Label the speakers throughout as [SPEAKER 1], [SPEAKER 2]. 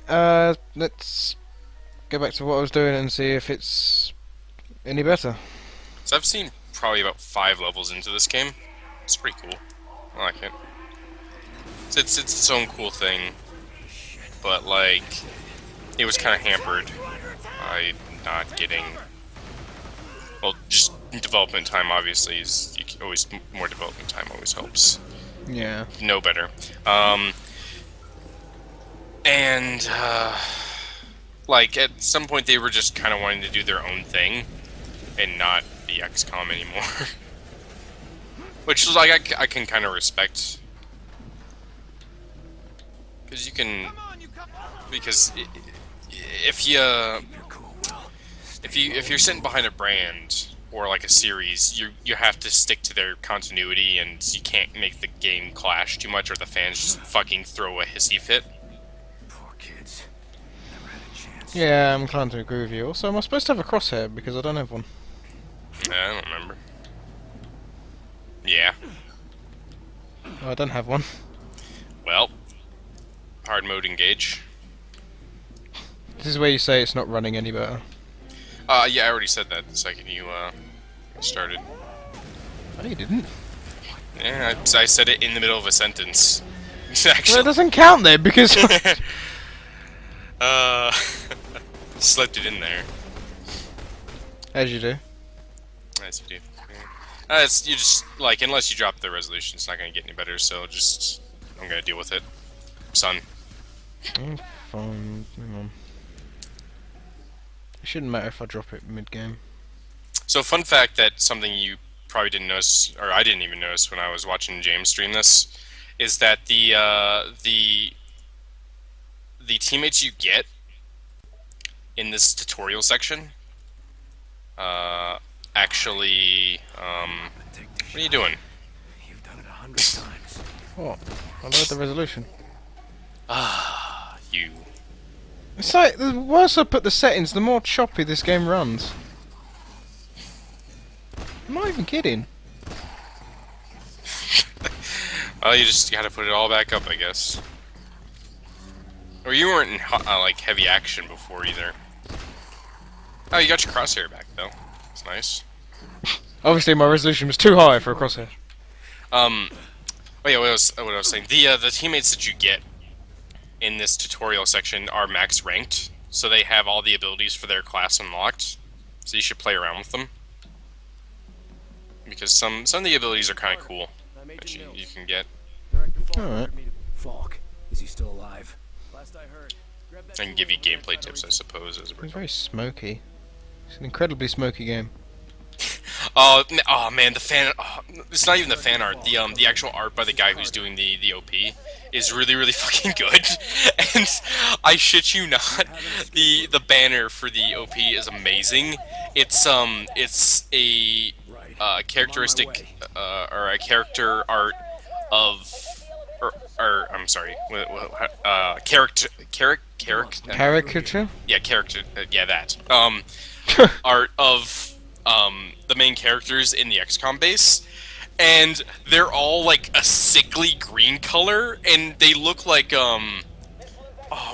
[SPEAKER 1] Let's go back to what I was doing and see if it's any better.
[SPEAKER 2] So I've seen probably about 5 levels into this game. It's pretty cool. I like it. It's its own cool thing, but like it was kind of hampered by not getting. Well, just development time obviously is always more development time always helps.
[SPEAKER 1] Yeah.
[SPEAKER 2] Know better. And like at some point they were just kind of wanting to do their own thing and not be XCOM anymore, which is like I can kind of respect because you can because if you're sitting behind a brand or like a series, you have to stick to their continuity, and you can't make the game clash too much, or the fans just fucking throw a hissy fit.
[SPEAKER 3] Poor kids. Never had a chance.
[SPEAKER 1] Yeah, I'm inclined to agree with you. Also, am I supposed to have a crosshair because I don't have one?
[SPEAKER 2] I don't remember. Yeah.
[SPEAKER 1] Oh, I don't have one.
[SPEAKER 2] Well, hard mode engage.
[SPEAKER 1] This is where you say it's not running any better.
[SPEAKER 2] Yeah, I already said that the second you started.
[SPEAKER 1] Oh, you didn't?
[SPEAKER 2] Yeah, I said it in the middle of a sentence.
[SPEAKER 1] Well,
[SPEAKER 2] Actually,
[SPEAKER 1] it doesn't count then because.
[SPEAKER 2] slipped it in there.
[SPEAKER 1] As you do.
[SPEAKER 2] As you do. You just like unless you drop the resolution, it's not gonna get any better. So just I'm gonna deal with it, son.
[SPEAKER 1] Oh, fine. Hang on. It shouldn't matter if I drop it mid-game.
[SPEAKER 2] So fun fact that something you probably didn't notice, or I didn't even notice when I was watching James stream this, is that the teammates you get in this tutorial section actually what are you doing?
[SPEAKER 3] You've done it 100 times.
[SPEAKER 1] What? I lowered the resolution.
[SPEAKER 2] You.
[SPEAKER 1] It's like, the worse I put the settings, the more choppy this game runs. I'm not even kidding.
[SPEAKER 2] Well, you just gotta put it all back up, I guess. Or you weren't in like heavy action before either. Oh, you got your crosshair back though. It's nice.
[SPEAKER 1] Obviously my resolution was too high for a crosshair.
[SPEAKER 2] Oh yeah, what I was saying. The teammates that you get in this tutorial section are max ranked, so they have all the abilities for their class unlocked. So you should play around with them because some of the abilities are kind of cool that you can get.
[SPEAKER 1] Alright.
[SPEAKER 3] Falk, is he still alive? Last I heard.
[SPEAKER 2] I can give you gameplay tips, I suppose, as a
[SPEAKER 1] It's
[SPEAKER 2] result.
[SPEAKER 1] very smoky. It's an incredibly smoky game.
[SPEAKER 2] Oh man, the fan. Oh, it's not even the fan art. The actual art by the guy who's doing the OP is really fucking good. And I shit you not, the banner for the OP is amazing. It's a characteristic or a character art of or I'm sorry,
[SPEAKER 1] Caricature?
[SPEAKER 2] yeah, character, yeah, that. Art of the main characters in the XCOM base, and they're all like a sickly green color, and they look like oh,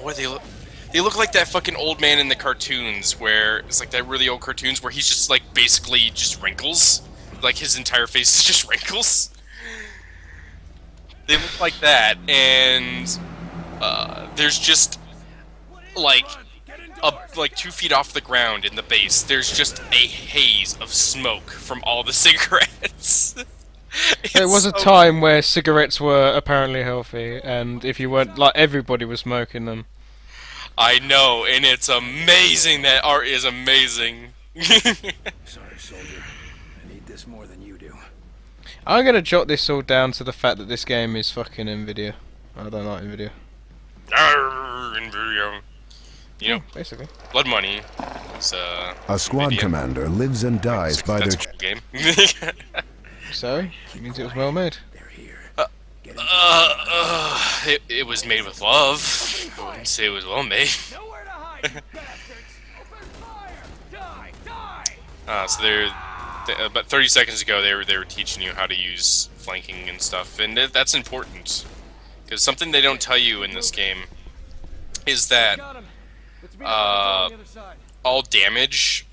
[SPEAKER 2] what do they look? They look like that fucking old man in the cartoons, where it's like that really old cartoons where he's just like basically just wrinkles, like his entire face is just wrinkles. They look like that, and there's just like like 2 feet off the ground in the base, there's just a haze of smoke from all the cigarettes.
[SPEAKER 1] There was a time where cigarettes were apparently healthy, and if you weren't, like, everybody was smoking them.
[SPEAKER 2] I know, and it's amazing. That art is amazing.
[SPEAKER 3] Sorry, soldier. I need this more than you do.
[SPEAKER 1] I'm gonna jot this all down to the fact that this game is fucking Nvidia. I don't like Nvidia.
[SPEAKER 2] In video. You know,
[SPEAKER 1] Basically.
[SPEAKER 2] Blood Money is
[SPEAKER 4] A squad
[SPEAKER 2] Nvidia.
[SPEAKER 4] commander lives and dies by
[SPEAKER 2] That's
[SPEAKER 4] their
[SPEAKER 2] a cool game.
[SPEAKER 1] So, it means it was well made.
[SPEAKER 3] They're here.
[SPEAKER 2] It was made with love. I wouldn't say it was well made.
[SPEAKER 5] Nowhere to hide, you bastards! Open fire! Die!
[SPEAKER 2] So about 30 seconds ago, they were teaching you how to use flanking and stuff, and that's important because something they don't tell you in this game is that
[SPEAKER 5] Got him. Let's meet up on the other side.
[SPEAKER 2] all damage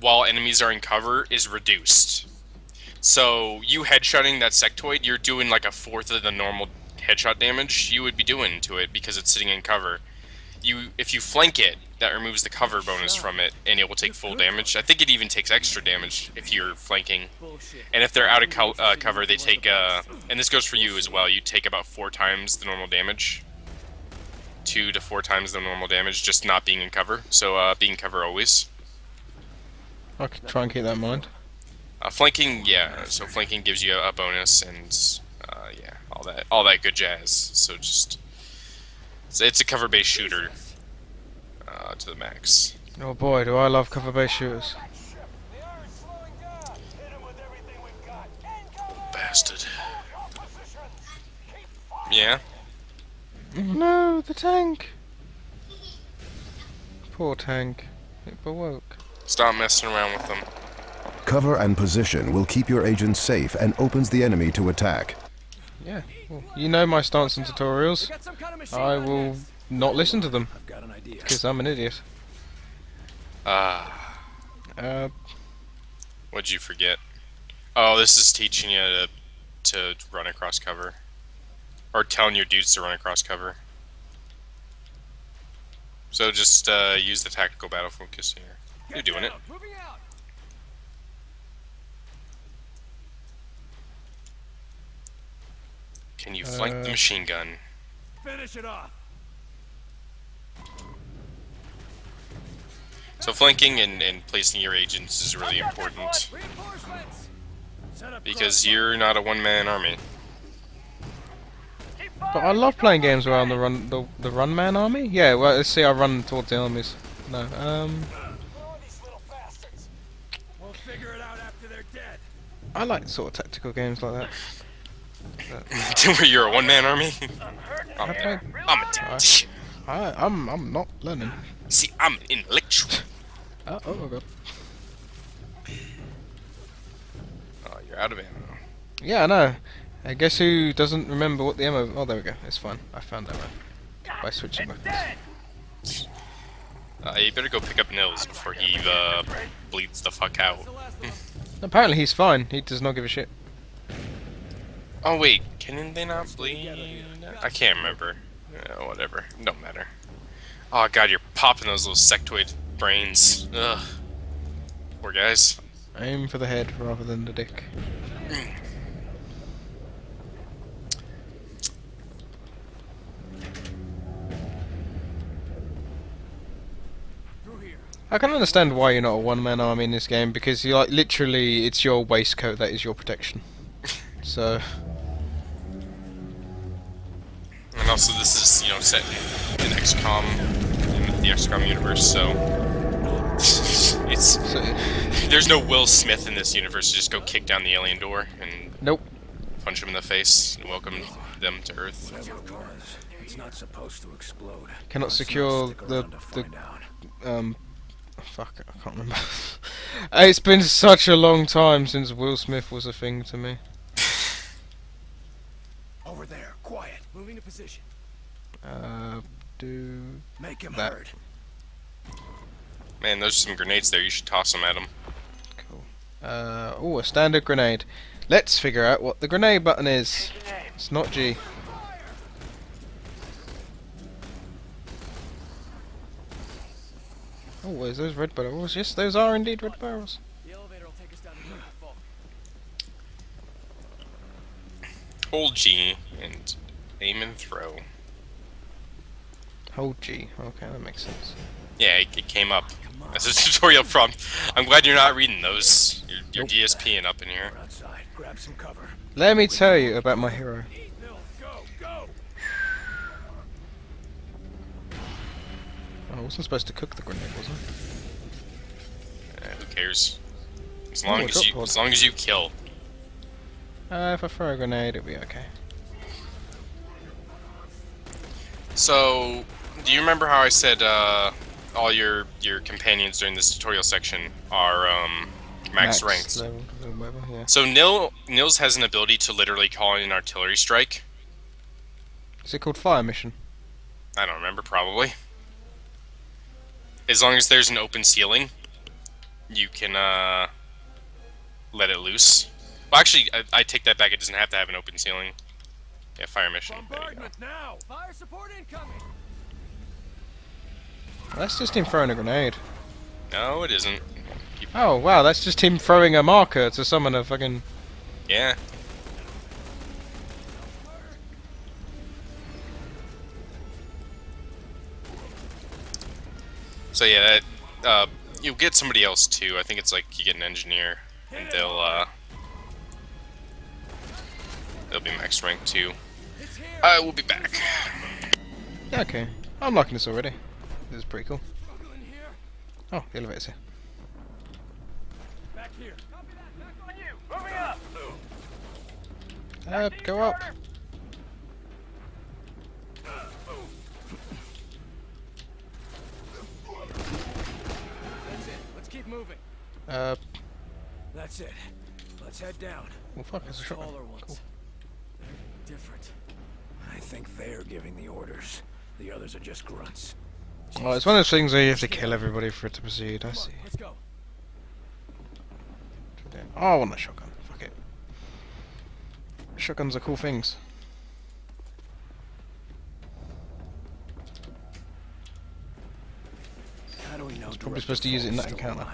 [SPEAKER 2] while enemies are in cover is reduced. So you headshotting that sectoid, you're doing like a fourth of the normal headshot damage you would be doing to it because it's sitting in cover. If you flank it, that removes the cover bonus from it, and it will take full damage. I think it even takes extra damage if you're flanking. And if they're out of cover, they take, and this goes for you as well, you take about 4 times the normal damage. 2 to 4 times the normal damage, just not being in cover. So, being in cover always.
[SPEAKER 1] I can try and keep that in mind.
[SPEAKER 2] Flanking, yeah, so flanking gives you a bonus, and, yeah, all that good jazz. So just, it's a cover-based shooter, to the max.
[SPEAKER 1] Oh boy, do I love cover-based shooters.
[SPEAKER 5] They aren't slowing down. Hit him with everything we've got. Incoming!
[SPEAKER 2] Bastard.
[SPEAKER 5] All positions. Keep firing.
[SPEAKER 2] Yeah?
[SPEAKER 1] No, the tank! Poor tank. It awoke.
[SPEAKER 2] Stop messing around with them.
[SPEAKER 4] Cover and position will keep your agents safe and opens the enemy to attack.
[SPEAKER 1] Yeah, well, you know my stance in
[SPEAKER 5] We
[SPEAKER 1] tutorials.
[SPEAKER 5] got some kind of machine
[SPEAKER 1] I
[SPEAKER 5] gun
[SPEAKER 1] will
[SPEAKER 5] next.
[SPEAKER 1] not listen to them,
[SPEAKER 3] I've got an idea.
[SPEAKER 1] because I'm an idiot.
[SPEAKER 2] What'd you forget? Oh, this is teaching you to run across cover. Or telling your dudes to run across cover. So just use the tactical battle focus here. You're doing it.
[SPEAKER 5] Moving out.
[SPEAKER 2] Can you flank the machine gun?
[SPEAKER 5] Finish it off.
[SPEAKER 2] So flanking and placing your agents is really important.
[SPEAKER 5] Reinforcements. Set up
[SPEAKER 2] Because you're not a one-man army.
[SPEAKER 5] Keep
[SPEAKER 1] But
[SPEAKER 5] firing.
[SPEAKER 1] I love playing games where I'm the run man army. Yeah, well, let's see. I run towards the armies. No,
[SPEAKER 5] These little bastards. We'll figure it out after they're dead.
[SPEAKER 1] I like sort of tactical games like that.
[SPEAKER 2] Where you're a one-man army?
[SPEAKER 1] I play.
[SPEAKER 2] I'm a tactician.
[SPEAKER 1] I'm not learning.
[SPEAKER 2] See, I'm an intellectual.
[SPEAKER 1] Oh my god.
[SPEAKER 2] Oh, you're out of ammo.
[SPEAKER 1] Yeah, I know. I guess who doesn't remember what the ammo? Oh, there we go. It's fine. I found ammo by switching weapons.
[SPEAKER 2] You better go pick up Nils before he bleeds the fuck out.
[SPEAKER 1] Apparently he's fine. He does not give a shit.
[SPEAKER 2] Oh wait, can they not bleed? I can't remember. Whatever, don't matter. Oh god, you're popping those little sectoid brains. Ugh. Poor guys.
[SPEAKER 1] Aim for the head rather than the dick.
[SPEAKER 5] Through here.
[SPEAKER 1] I can understand why you're not a one-man army in this game, because you like literally it's your waistcoat that is your protection. So
[SPEAKER 2] And also, this is, you know, set in XCOM, in the XCOM universe, so it's there's no Will Smith in this universe. Just go kick down the alien door and
[SPEAKER 1] nope.
[SPEAKER 2] punch him in the face and welcome them to Earth.
[SPEAKER 3] Whatever it was, it's not supposed to explode.
[SPEAKER 1] Cannot
[SPEAKER 3] Let's not
[SPEAKER 1] secure
[SPEAKER 3] stick
[SPEAKER 1] the
[SPEAKER 3] around to find out.
[SPEAKER 1] fuck, I can't remember. It's been such a long time since Will Smith was a thing to me.
[SPEAKER 3] Over there, quiet.
[SPEAKER 5] Moving to position.
[SPEAKER 1] Do
[SPEAKER 3] Make him
[SPEAKER 1] that.
[SPEAKER 3] heard.
[SPEAKER 2] Man, there's some grenades there. You should toss them at him.
[SPEAKER 1] Cool. Oh, a standard grenade. Let's figure out what the grenade button is. It's not G. Oh, where's those red barrels? Yes, those are indeed red barrels.
[SPEAKER 5] The elevator will take us down to the vault.
[SPEAKER 2] Hold G and aim and throw.
[SPEAKER 1] Hold G. Okay, that makes sense.
[SPEAKER 2] Yeah, it came up as a tutorial prompt. I'm glad you're not reading those. You're DSPing up in here.
[SPEAKER 3] We're outside. Grab some cover.
[SPEAKER 1] Let me tell you about my hero.
[SPEAKER 5] Nils, go, go.
[SPEAKER 1] Oh, I wasn't supposed to cook the grenade, was
[SPEAKER 2] Who cares? As
[SPEAKER 1] Oh,
[SPEAKER 2] long
[SPEAKER 1] a
[SPEAKER 2] as
[SPEAKER 1] drop
[SPEAKER 2] you,
[SPEAKER 1] pod.
[SPEAKER 2] as long as you kill.
[SPEAKER 1] I? If I throw a grenade, it'll be okay.
[SPEAKER 2] So, do you remember how I said all your companions during this tutorial section are max ranked?
[SPEAKER 1] level, whatever, yeah.
[SPEAKER 2] So Nils has an ability to literally call in an artillery strike.
[SPEAKER 1] Is it called Fire Mission?
[SPEAKER 2] I don't remember, probably. As long as there's an open ceiling, you can let it loose. Well, actually, I take that back. It doesn't have to have an open ceiling. Yeah, fire mission. There you go.
[SPEAKER 5] Bombardment now! Fire support incoming!
[SPEAKER 1] That's just him throwing a grenade.
[SPEAKER 2] No, it isn't.
[SPEAKER 1] Oh wow, that's just him throwing a marker to summon a fucking...
[SPEAKER 2] Yeah. So yeah, that, you'll get somebody else too. I think it's like you get an engineer, and they'll be max rank too. I will be back.
[SPEAKER 1] Yeah, okay. I'm liking this already. This is pretty cool.
[SPEAKER 5] In here.
[SPEAKER 1] Oh, the elevator's here.
[SPEAKER 5] Back here. Copy that. Back on you. Moving up.
[SPEAKER 1] Go up.
[SPEAKER 5] That's it. Let's keep moving.
[SPEAKER 3] That's it. Let's head down.
[SPEAKER 1] Well fuck, it's a shotgun.
[SPEAKER 5] Taller ones.
[SPEAKER 1] Cool.
[SPEAKER 5] They're different.
[SPEAKER 3] I think they're giving the orders. The others are just grunts.
[SPEAKER 1] Oh, it's one of those things where you have to kill everybody for it to proceed, I see.
[SPEAKER 5] Let's go.
[SPEAKER 1] Oh, I want a shotgun. Fuck it. Shotguns are cool things.
[SPEAKER 3] How do we know?
[SPEAKER 1] Probably supposed to use it in that encounter.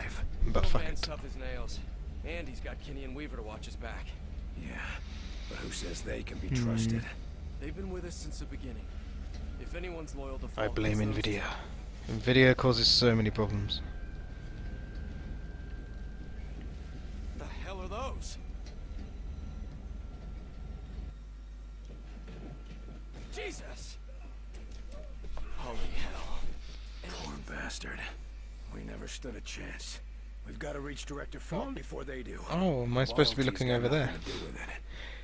[SPEAKER 1] But
[SPEAKER 5] Old
[SPEAKER 1] fuck
[SPEAKER 5] man's
[SPEAKER 1] it.
[SPEAKER 5] tough as nails. And he's got Kinney and Weaver to watch his back.
[SPEAKER 3] Yeah, but who says they can be trusted?
[SPEAKER 5] They've been with us since the beginning. If anyone's loyal to
[SPEAKER 1] I
[SPEAKER 5] Falk,
[SPEAKER 1] blame
[SPEAKER 5] it's those
[SPEAKER 1] Nvidia.
[SPEAKER 5] two.
[SPEAKER 1] Nvidia causes so many problems.
[SPEAKER 5] The hell are those? Jesus!
[SPEAKER 3] Holy hell. Poor bastard. We never stood a chance. We've got to reach Director Falk before they do.
[SPEAKER 1] Oh, am I supposed to be
[SPEAKER 3] Loyalty's
[SPEAKER 1] looking
[SPEAKER 3] got
[SPEAKER 1] over there?
[SPEAKER 3] nothing to do with it.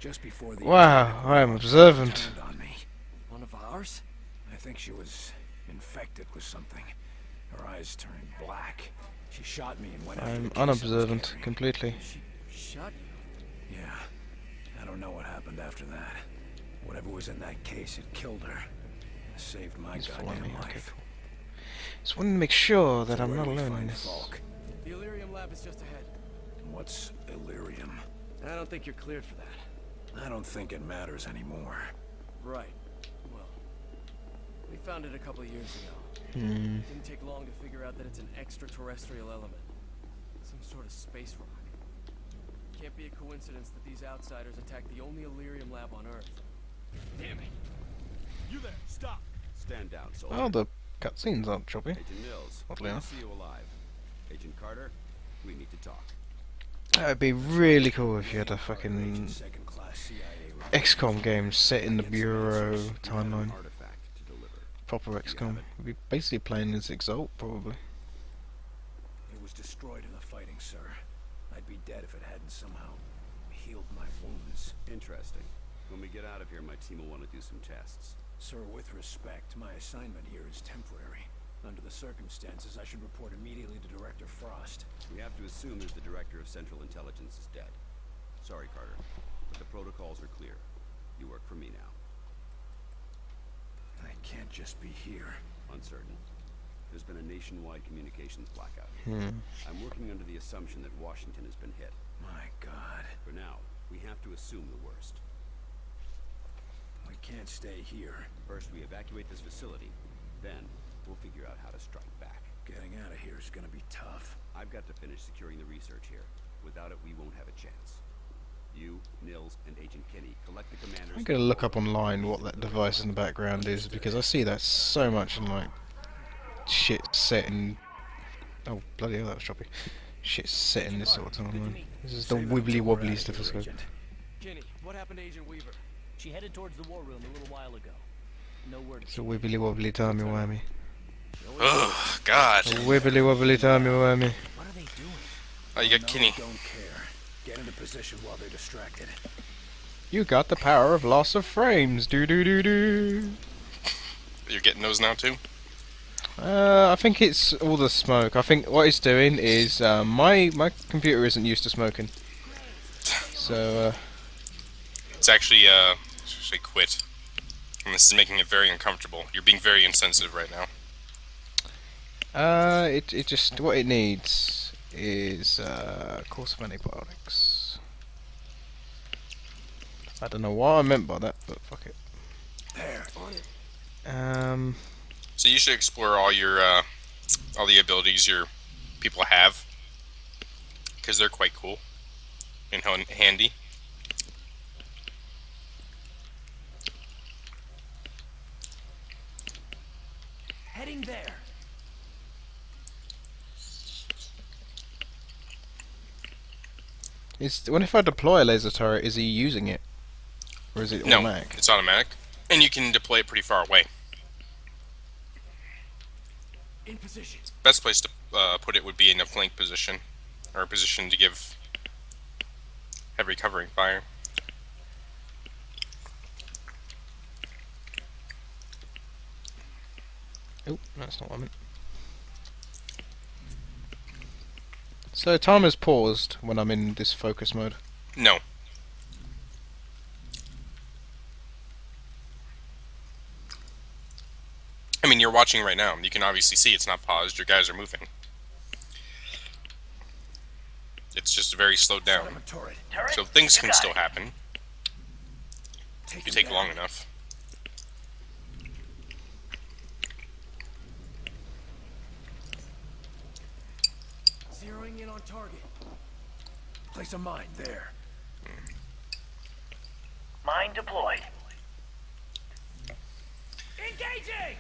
[SPEAKER 3] Just before the
[SPEAKER 1] Wow, I am observant.
[SPEAKER 3] turned on me.
[SPEAKER 5] One of ours?
[SPEAKER 3] I think she was infected with something. Her eyes turned black. She shot me and went after the
[SPEAKER 1] I'm
[SPEAKER 3] case I was
[SPEAKER 1] unobservant
[SPEAKER 3] carrying.
[SPEAKER 1] completely.
[SPEAKER 5] She shot you.
[SPEAKER 3] Yeah. I don't know what happened after that. Whatever was in that case, it killed her. It saved my
[SPEAKER 1] He's following
[SPEAKER 3] goddamn
[SPEAKER 1] me. Okay,
[SPEAKER 3] life.
[SPEAKER 1] cool. Just wanted to make sure that I'm
[SPEAKER 3] Where
[SPEAKER 1] not
[SPEAKER 3] do we
[SPEAKER 1] alone in
[SPEAKER 3] find
[SPEAKER 1] this.
[SPEAKER 3] Falk?
[SPEAKER 5] The Illyrium lab is just ahead.
[SPEAKER 3] What's Illyrium?
[SPEAKER 5] I don't think you're cleared for that.
[SPEAKER 3] I don't think it matters anymore.
[SPEAKER 5] Right. Well, we found it a couple of years ago. Didn't take long to figure out that it's an extraterrestrial element. Some sort of space rock. Can't be a coincidence that these outsiders attacked the only Illyrium lab on Earth. Damn it. You there, stop.
[SPEAKER 6] Stand down, soldier.
[SPEAKER 1] Oh, the cutscenes aren't choppy.
[SPEAKER 6] Agent Mills,
[SPEAKER 1] Oddly
[SPEAKER 6] good to
[SPEAKER 1] enough.
[SPEAKER 6] see you alive. Agent Carter, we need to talk.
[SPEAKER 1] That would be really cool if you had a fucking
[SPEAKER 3] Second-class CIA
[SPEAKER 1] XCOM game set in the Bureau timeline.
[SPEAKER 6] Artifact to deliver.
[SPEAKER 1] Proper XCOM. We'd be basically playing as Exalt, probably.
[SPEAKER 3] It was destroyed in the fighting, sir. I'd be dead if it hadn't somehow healed my wounds.
[SPEAKER 6] Interesting. When we get out of here, my team will want to do some tests.
[SPEAKER 3] Sir, with respect, my assignment here is temporary. Under the circumstances, I should report immediately to Director Frost.
[SPEAKER 6] We have to assume that the Director of Central Intelligence is dead. Sorry, Carter, but the protocols are clear. You work for me now.
[SPEAKER 3] I can't just be here.
[SPEAKER 6] Uncertain. There's been a nationwide communications blackout. I'm working under the assumption that Washington has been hit.
[SPEAKER 3] My God.
[SPEAKER 6] For now, we have to assume the worst.
[SPEAKER 3] We can't stay here.
[SPEAKER 6] First, we evacuate this facility. Then, we'll figure out how to strike back.
[SPEAKER 3] Getting out of here is gonna be tough.
[SPEAKER 6] I've got to finish securing the research here. Without it, we won't have a chance. You, Nils, and Agent Kinney collect the commanders...
[SPEAKER 1] I'm gonna look up online what that device in the background is, because I see that so much in like shit set in... Oh bloody hell, that was choppy. Shit set in this sort of timeline. This is the
[SPEAKER 3] Save it
[SPEAKER 1] wibbly
[SPEAKER 3] until we're
[SPEAKER 1] wobbly
[SPEAKER 3] out of
[SPEAKER 1] stuff.
[SPEAKER 3] here,
[SPEAKER 1] Let's go.
[SPEAKER 3] Agent.
[SPEAKER 5] Kenny, what happened to Agent Weaver?
[SPEAKER 7] She headed towards the war room a little while ago. No word.
[SPEAKER 1] It's a wibbly wobbly timey wimey.
[SPEAKER 2] Ugh, God.
[SPEAKER 1] A wibbly wobbly timey wimey.
[SPEAKER 7] What are they doing?
[SPEAKER 2] Oh, you got Kinney.
[SPEAKER 3] Don't care. Get into position while they're distracted.
[SPEAKER 1] You got the power of loss of frames. Do do do do.
[SPEAKER 2] You're getting those now too?
[SPEAKER 1] I think it's all the smoke. I think what it's doing is my computer isn't used to smoking, so
[SPEAKER 2] It's actually quit. And this is making it very uncomfortable. You're being very insensitive right now.
[SPEAKER 1] It just what it needs is course of antibiotics. I don't know what I meant by that, but fuck it.
[SPEAKER 3] There. On it.
[SPEAKER 2] So you should explore all the abilities your people have, because they're quite cool and handy.
[SPEAKER 5] Heading there.
[SPEAKER 1] What if I deploy a laser turret? Is he using it, or is it
[SPEAKER 2] No,
[SPEAKER 1] automatic?
[SPEAKER 2] it's automatic, and you can deploy it pretty far away.
[SPEAKER 5] In position.
[SPEAKER 2] Best place to put it would be in a flank position, or a position to give heavy covering fire.
[SPEAKER 1] Oh, that's not what I meant. So timer's paused when I'm in this focus mode.
[SPEAKER 2] No. I mean, you're watching right now. You can obviously see it's not paused. Your guys are moving. It's just very slowed down.
[SPEAKER 3] Set up a turret.
[SPEAKER 2] So things can still happen
[SPEAKER 3] Take
[SPEAKER 2] if you
[SPEAKER 3] him
[SPEAKER 2] take
[SPEAKER 3] down.
[SPEAKER 2] long enough.
[SPEAKER 5] Zeroing in on target.
[SPEAKER 3] Place a mine there.
[SPEAKER 7] Mine deployed.
[SPEAKER 5] Engaging!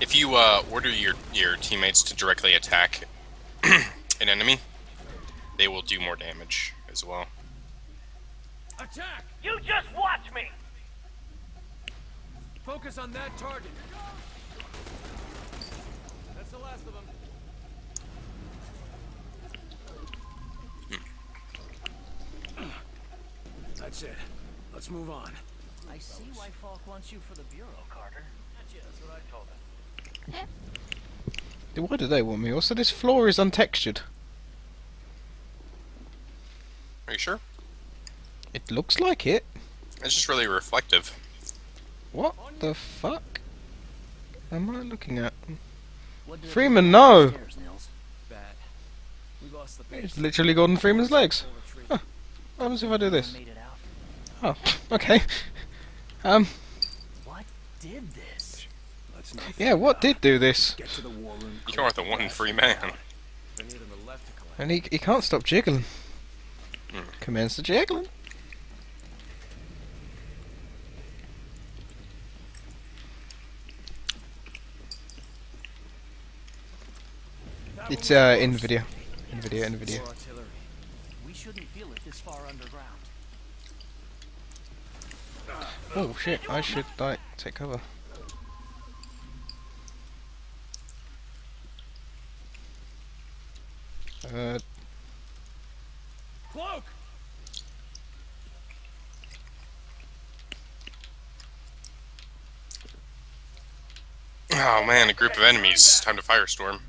[SPEAKER 2] If you order your teammates to directly attack an enemy, they will do more damage as well.
[SPEAKER 3] Attack!
[SPEAKER 7] You just watch me!
[SPEAKER 5] Focus on that target. That's the last of them.
[SPEAKER 3] That's it. Let's move on.
[SPEAKER 7] I see why Falk wants you for the Bureau, Carter. That's what I told him.
[SPEAKER 1] Why do they want me? Also, this floor is untextured.
[SPEAKER 2] Are you sure?
[SPEAKER 1] It looks like it.
[SPEAKER 2] It's just really reflective.
[SPEAKER 1] What the fuck am I looking at?
[SPEAKER 5] What did
[SPEAKER 1] Freeman, no!
[SPEAKER 5] Upstairs, Nils. Bad. We lost the base.
[SPEAKER 1] It's literally Gordon Freeman's legs.
[SPEAKER 5] Full retreat.
[SPEAKER 1] Huh. What happens if I do this?
[SPEAKER 7] Made it out.
[SPEAKER 1] Oh, okay.
[SPEAKER 7] What did this?
[SPEAKER 3] Let's not
[SPEAKER 1] Yeah, what did do this?
[SPEAKER 3] get to the war room.
[SPEAKER 2] You are the one free man.
[SPEAKER 5] They need on the left to collect.
[SPEAKER 1] And he can't stop jiggling. Commence the jiggling. It's NVIDIA. NVIDIA.
[SPEAKER 5] More artillery.
[SPEAKER 7] We shouldn't feel it this far underground.
[SPEAKER 1] Oh shit, I should like take cover.
[SPEAKER 3] Cloak!
[SPEAKER 2] Oh man, a group of enemies. Time to firestorm.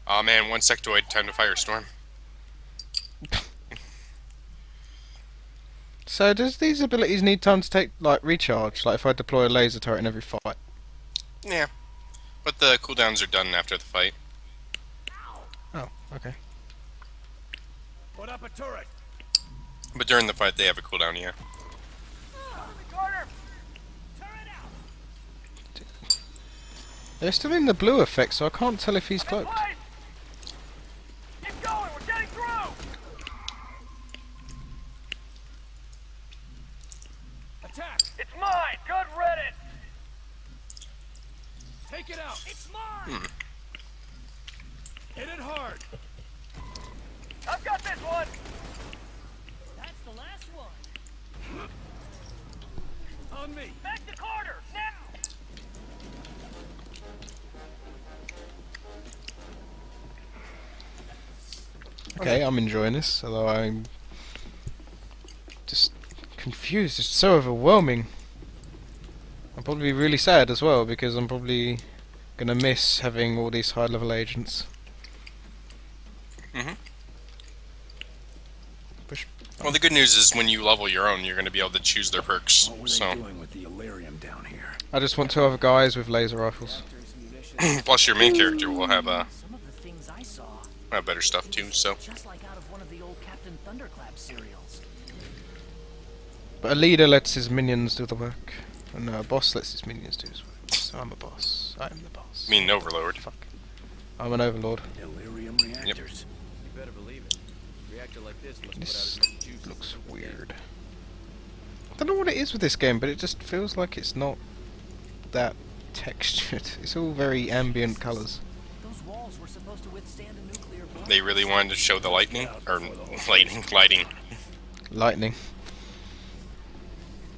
[SPEAKER 2] Oh man, one sectoid. Time to firestorm.
[SPEAKER 1] So does these abilities need time to take like recharge? Like if I deploy a laser turret in every fight?
[SPEAKER 2] Yeah. But the cooldowns are done after the fight.
[SPEAKER 1] Oh, okay.
[SPEAKER 3] Put up a turret.
[SPEAKER 2] But during the fight they have a cooldown, yeah.
[SPEAKER 7] Carter! Turret out!
[SPEAKER 1] They're still in the blue effect, so I can't tell if he's cloaked.
[SPEAKER 7] Place! Keep going! We're getting through!
[SPEAKER 3] Attack!
[SPEAKER 7] It's mine! Good riddance!
[SPEAKER 3] Take it out.
[SPEAKER 7] It's mine!
[SPEAKER 3] Hit it hard.
[SPEAKER 7] I've got this one! That's the last one!
[SPEAKER 3] On me.
[SPEAKER 7] Back to Carter! Now!
[SPEAKER 1] Okay, I'm enjoying this, although I'm just confused. It's so overwhelming. I'm probably really sad as well because I'm probably Gonna miss having all these high-level agents.
[SPEAKER 2] Mhm.
[SPEAKER 1] Push.
[SPEAKER 2] Well, the good news is when you level your own, you're going to be able to choose their perks.
[SPEAKER 3] What were
[SPEAKER 2] So,
[SPEAKER 3] they doing with the Illyrium down here?
[SPEAKER 1] I just want 2 other guys with laser rifles.
[SPEAKER 5] Reactors, munitions.
[SPEAKER 2] plus your main character will have
[SPEAKER 7] Some of the things I saw,
[SPEAKER 2] better stuff too. So,
[SPEAKER 7] just like out of one of the old Captain Thunderclap serials.
[SPEAKER 1] But a leader lets his minions do the work, and a boss lets his minions do his work. So I'm a boss. I'm the boss.
[SPEAKER 2] I mean, Overlord.
[SPEAKER 1] Fuck. I'm an overlord.
[SPEAKER 3] Illyrium reactors.
[SPEAKER 5] You better believe it. A reactor like this must
[SPEAKER 1] This
[SPEAKER 5] put out as much juice as
[SPEAKER 1] looks
[SPEAKER 5] a Super
[SPEAKER 1] weird. I don't know what it is with this game, but it just feels like it's not that textured. It's all very ambient colours.
[SPEAKER 7] Those walls were supposed to withstand a nuclear blast.
[SPEAKER 2] They really wanted to show the lightning, or lighting.
[SPEAKER 1] Lightning.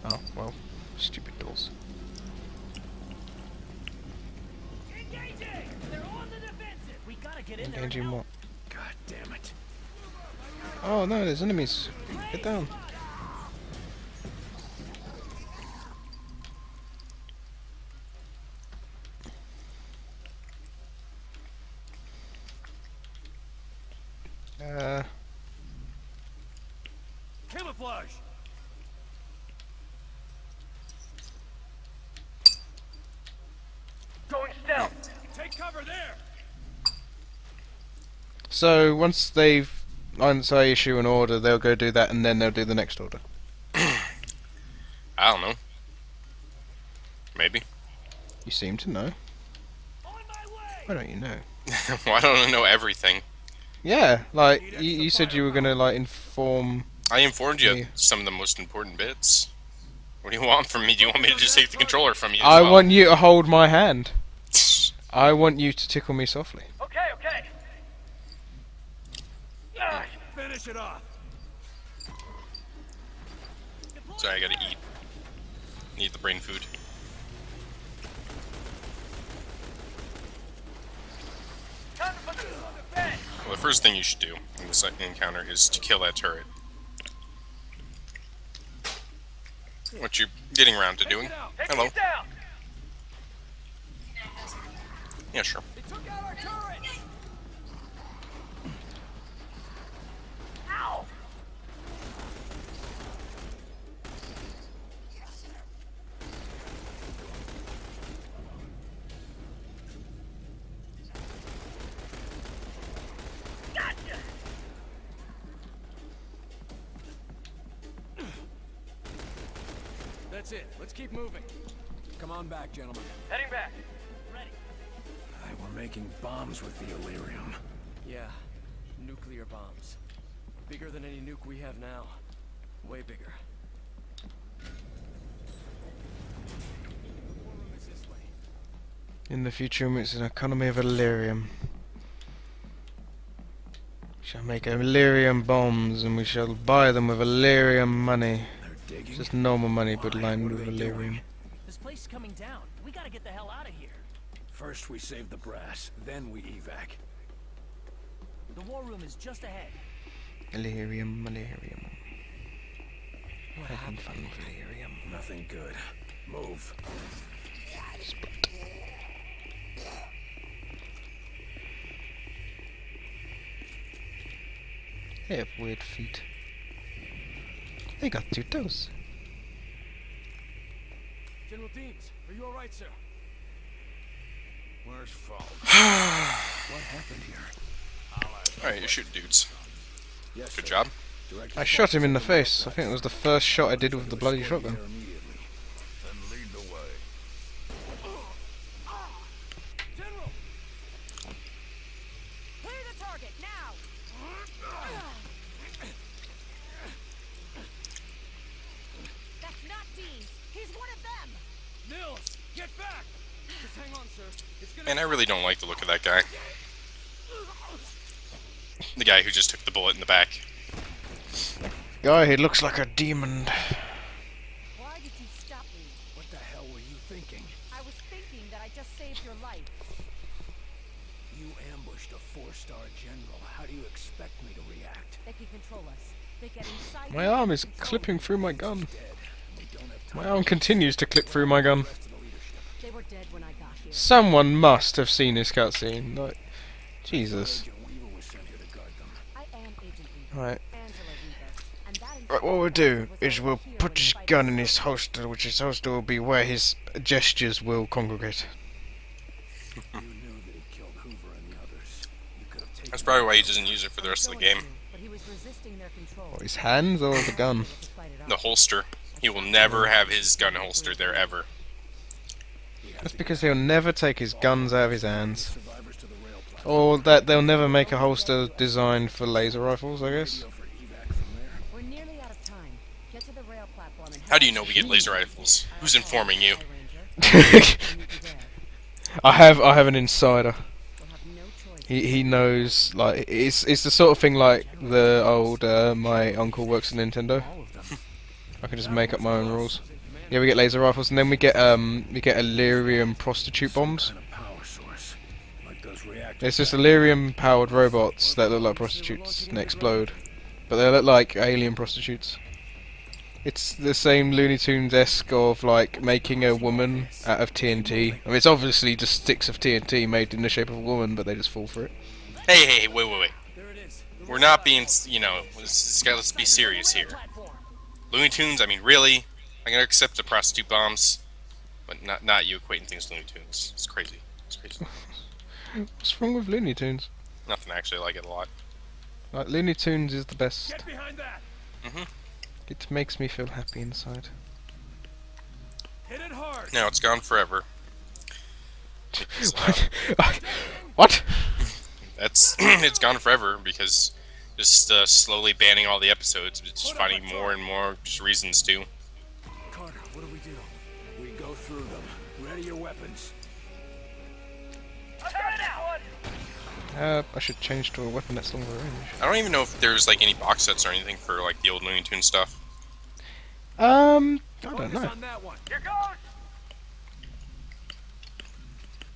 [SPEAKER 1] Oh, well. Stupid doors.
[SPEAKER 7] Engaging! They're on the defensive! We gotta get in there. and
[SPEAKER 1] Engaging
[SPEAKER 7] help.
[SPEAKER 1] what?
[SPEAKER 3] God damn it.
[SPEAKER 1] Oh no, there's enemies. Get down.
[SPEAKER 3] Camouflage!
[SPEAKER 7] Going stealth!
[SPEAKER 3] Take cover there!
[SPEAKER 1] So once once I issue an order, they'll go do that, and then they'll do the next order.
[SPEAKER 2] I don't know. Maybe.
[SPEAKER 1] You seem to know.
[SPEAKER 7] On my way!
[SPEAKER 1] Why don't you know?
[SPEAKER 2] Well, I don't know everything.
[SPEAKER 1] Yeah, like you said you were gonna like inform.
[SPEAKER 2] I informed you
[SPEAKER 1] Yeah.
[SPEAKER 2] of some of the most important bits. What do you want from me? Do you want me to just take the controller from you?
[SPEAKER 1] I want you to hold my hand. I want you to tickle me softly.
[SPEAKER 7] Okay, okay! Ah,
[SPEAKER 3] Finish it off!
[SPEAKER 2] Sorry, I gotta eat. Need the brain food.
[SPEAKER 7] time to put this on the bed!
[SPEAKER 2] Well, the first thing you should do in the second encounter is to kill that turret. What you're getting around to doing.
[SPEAKER 7] Take
[SPEAKER 2] Hello.
[SPEAKER 7] it down!
[SPEAKER 2] Yeah, sure.
[SPEAKER 7] They took out our turret! Ow! Gotcha!
[SPEAKER 5] That's it. Let's keep moving. Come on back, gentlemen.
[SPEAKER 7] Heading back. Ready.
[SPEAKER 3] We're making bombs with the Illyrium.
[SPEAKER 5] Yeah, nuclear bombs. Bigger than any nuke we have now. Way bigger. The war room is this way.
[SPEAKER 1] In the future, it's an economy of Illyrium. We shall make Illyrium bombs, and we shall buy them with Illyrium money.
[SPEAKER 3] They're digging.
[SPEAKER 1] Just normal money, but
[SPEAKER 3] Why?
[SPEAKER 1] lined
[SPEAKER 3] What are
[SPEAKER 1] with
[SPEAKER 3] they
[SPEAKER 1] Illyrium.
[SPEAKER 3] doing?
[SPEAKER 7] This place is coming down. We gotta get the hell out of here.
[SPEAKER 3] First we save the brass, then we evac.
[SPEAKER 7] The war room is just ahead.
[SPEAKER 1] Illyrium, Illyrium. Having fun with Illyrium.
[SPEAKER 3] Nothing good. Move.
[SPEAKER 1] They have weird feet. They got 2 toes.
[SPEAKER 5] General Deans, are you alright, sir?
[SPEAKER 3] Where's Falk? What happened here?
[SPEAKER 2] Alright, you're shooting dudes.
[SPEAKER 3] Yes,
[SPEAKER 2] Good
[SPEAKER 3] sir.
[SPEAKER 2] job.
[SPEAKER 3] Director
[SPEAKER 1] I shot him in the
[SPEAKER 3] Falk
[SPEAKER 1] face. I think it was the first shot I did with the bloody
[SPEAKER 3] escort you
[SPEAKER 1] shotgun.
[SPEAKER 3] there immediately. Then lead the way.
[SPEAKER 5] General!
[SPEAKER 8] Clear the target now! That's not Dean's. He's one of them.
[SPEAKER 5] Nils, get back! Just hang on, sir. It's gonna.
[SPEAKER 2] Man, I really don't like the look of that guy. The guy who just took the bullet in the back.
[SPEAKER 1] Guy, he looks like a demon.
[SPEAKER 8] Why did you stop me?
[SPEAKER 3] What the hell were you thinking?
[SPEAKER 8] I was thinking that I just saved your life.
[SPEAKER 3] You ambushed a 4-star general. How do you expect me to react?
[SPEAKER 8] They can control us. They get inside.
[SPEAKER 1] My
[SPEAKER 8] you
[SPEAKER 1] arm
[SPEAKER 8] and
[SPEAKER 1] is
[SPEAKER 8] control
[SPEAKER 1] clipping
[SPEAKER 8] you.
[SPEAKER 1] through my gun.
[SPEAKER 3] Dead. We don't have time.
[SPEAKER 1] My arm continues to clip through my gun.
[SPEAKER 3] Rest of the leadership.
[SPEAKER 8] They were dead when I got here.
[SPEAKER 1] Someone must have seen this cutscene. Like, Jesus.
[SPEAKER 3] Agent Weaver was sent here to guard them.
[SPEAKER 8] I am Agent Weaver.
[SPEAKER 1] Right.
[SPEAKER 8] Angela Weaver. And that
[SPEAKER 1] Right, what we'll do is we'll put his gun in his holster, which his holster will be where his gestures will congregate.
[SPEAKER 3] You knew that he killed Hoover and the others. You could have taken
[SPEAKER 2] That's probably why he doesn't use it for the rest of the game.
[SPEAKER 8] But he was resisting their control.
[SPEAKER 1] What, his hands or the gun?
[SPEAKER 2] The holster. He will never have his gun holstered there ever.
[SPEAKER 1] That's because he'll never take his guns out of his hands.
[SPEAKER 3] survivors to the rail platform.
[SPEAKER 1] Or that they'll never make a holster designed for laser rifles, I guess.
[SPEAKER 3] Go for evac from there.
[SPEAKER 8] We're nearly out of time. Get to the rail platform and
[SPEAKER 2] How do you know we get laser rifles? Who's informing you?
[SPEAKER 1] I have an insider.
[SPEAKER 8] We'll have no choice.
[SPEAKER 1] He knows, like, it's the sort of thing like the old my uncle works at Nintendo. I can just make up my own rules. Yeah, we get laser rifles, and then we get Illyrium prostitute bombs.
[SPEAKER 3] And a power source. Like those reactors.
[SPEAKER 1] It's just Illyrium powered robots that look like prostitutes and explode, but they look like alien prostitutes. It's the same Looney Tunes-esque of like making a woman out of TNT. I mean, it's obviously just sticks of TNT made in the shape of a woman, but they just fall for it.
[SPEAKER 2] Hey, wait.
[SPEAKER 5] There it is.
[SPEAKER 2] We're not being, let's be serious here. Looney Tunes, I mean, really? I'm gonna accept the prostitute bombs, but not you equating things to Looney Tunes. It's crazy. It's crazy.
[SPEAKER 1] What's wrong with Looney Tunes?
[SPEAKER 2] Nothing, actually. I like it a lot.
[SPEAKER 1] Like, Looney Tunes is the best.
[SPEAKER 3] Get behind that!
[SPEAKER 1] It makes me feel happy inside.
[SPEAKER 3] Hit it hard!
[SPEAKER 2] Now it's gone forever.
[SPEAKER 1] What?
[SPEAKER 2] That's it's gone forever because just slowly banning all the episodes, but just finding more and more just reasons to.
[SPEAKER 5] Carter, what do we do?
[SPEAKER 3] We go through them. Ready your weapons.
[SPEAKER 1] I should change to a weapon that's longer range.
[SPEAKER 2] I don't even know if there's like any box sets or anything for like the old Looney Tunes stuff.
[SPEAKER 1] I don't know.
[SPEAKER 3] On that one.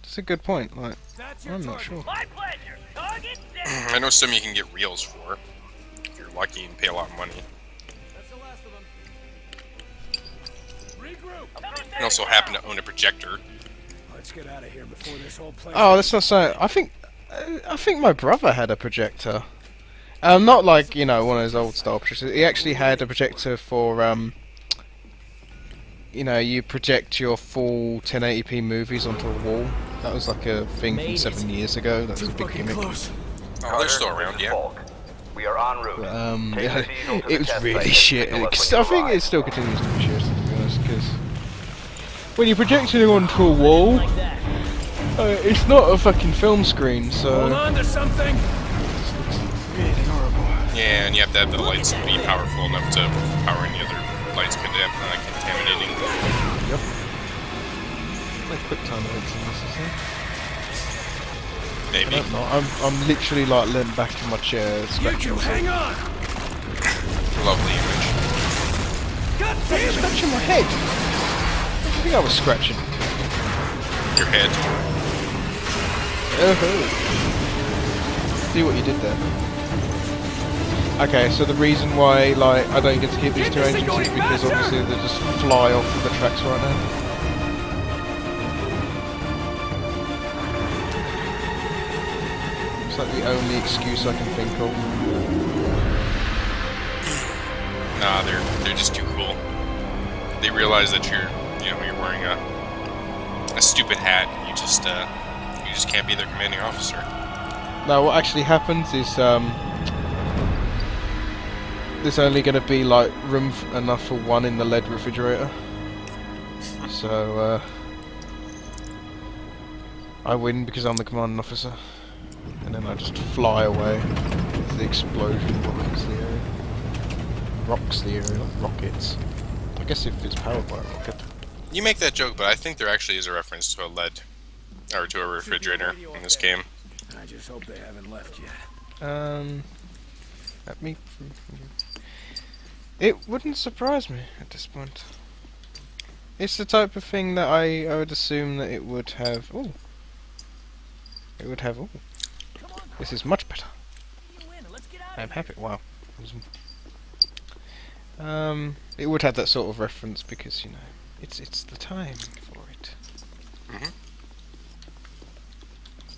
[SPEAKER 1] That's a good point. Like,
[SPEAKER 3] That's your
[SPEAKER 1] I'm not
[SPEAKER 3] target.
[SPEAKER 1] sure.
[SPEAKER 7] My pleasure. Target set.
[SPEAKER 2] I know some you can get reels for if you're lucky and pay a lot of money.
[SPEAKER 5] That's the last of them.
[SPEAKER 3] Regroup.
[SPEAKER 2] You can also happen to own a projector.
[SPEAKER 3] Let's get out of here before this whole place.
[SPEAKER 1] Oh, that's not so. I think my brother had a projector. Not like, you know, one of those old style projectors. He actually had a projector for you know, you project your full 1080p movies onto a wall. That was like a thing from 7 years ago. That's a big gimmick.
[SPEAKER 2] Oh, they're still around, yeah.
[SPEAKER 9] We are en route.
[SPEAKER 1] Yeah, it was really shit. I think it still continues to be shit, to be honest, because when you're projecting onto a wall, it's not a fucking film screen, so
[SPEAKER 3] Hold on to something.
[SPEAKER 1] it's really horrible.
[SPEAKER 2] Yeah, and you have to have the lights be powerful enough to power any other lights contaminating.
[SPEAKER 1] Yep. Like quick time events in this, isn't it? I
[SPEAKER 2] Maybe.
[SPEAKER 1] don't know. I'm literally like leaning back in my chair,
[SPEAKER 3] You
[SPEAKER 1] scratching
[SPEAKER 3] two,
[SPEAKER 1] myself.
[SPEAKER 3] hang on.
[SPEAKER 2] Lovely image.
[SPEAKER 3] God damn it.
[SPEAKER 1] Scratching my head. I think I was scratching.
[SPEAKER 2] Your head.
[SPEAKER 1] See what you did there. Okay, so the reason why like I don't get to keep these two engines is because obviously they just fly off the tracks right now. It's like the only excuse I can think of.
[SPEAKER 2] Nah, they're just too cool. They realize that you're wearing a stupid hat. You just can't be their commanding officer.
[SPEAKER 1] Now, what actually happens is there's only going to be like room enough for one in the lead refrigerator. So I win because I'm the commanding officer, and then I just fly away as the explosion rockets the area. Rocks the area, not rockets. I guess if it's powered by a rocket.
[SPEAKER 2] You make that joke, but I think there actually is a reference to a lead or to a refrigerator in this game.
[SPEAKER 3] I just hope they haven't left yet.
[SPEAKER 1] Let me. It wouldn't surprise me at this point. It's the type of thing that I would assume that it would have. Oh, it would have. Oh, this is much better. I'm happy. Wow. It would have that sort of reference because, you know, it's the time for it.
[SPEAKER 2] Mhm.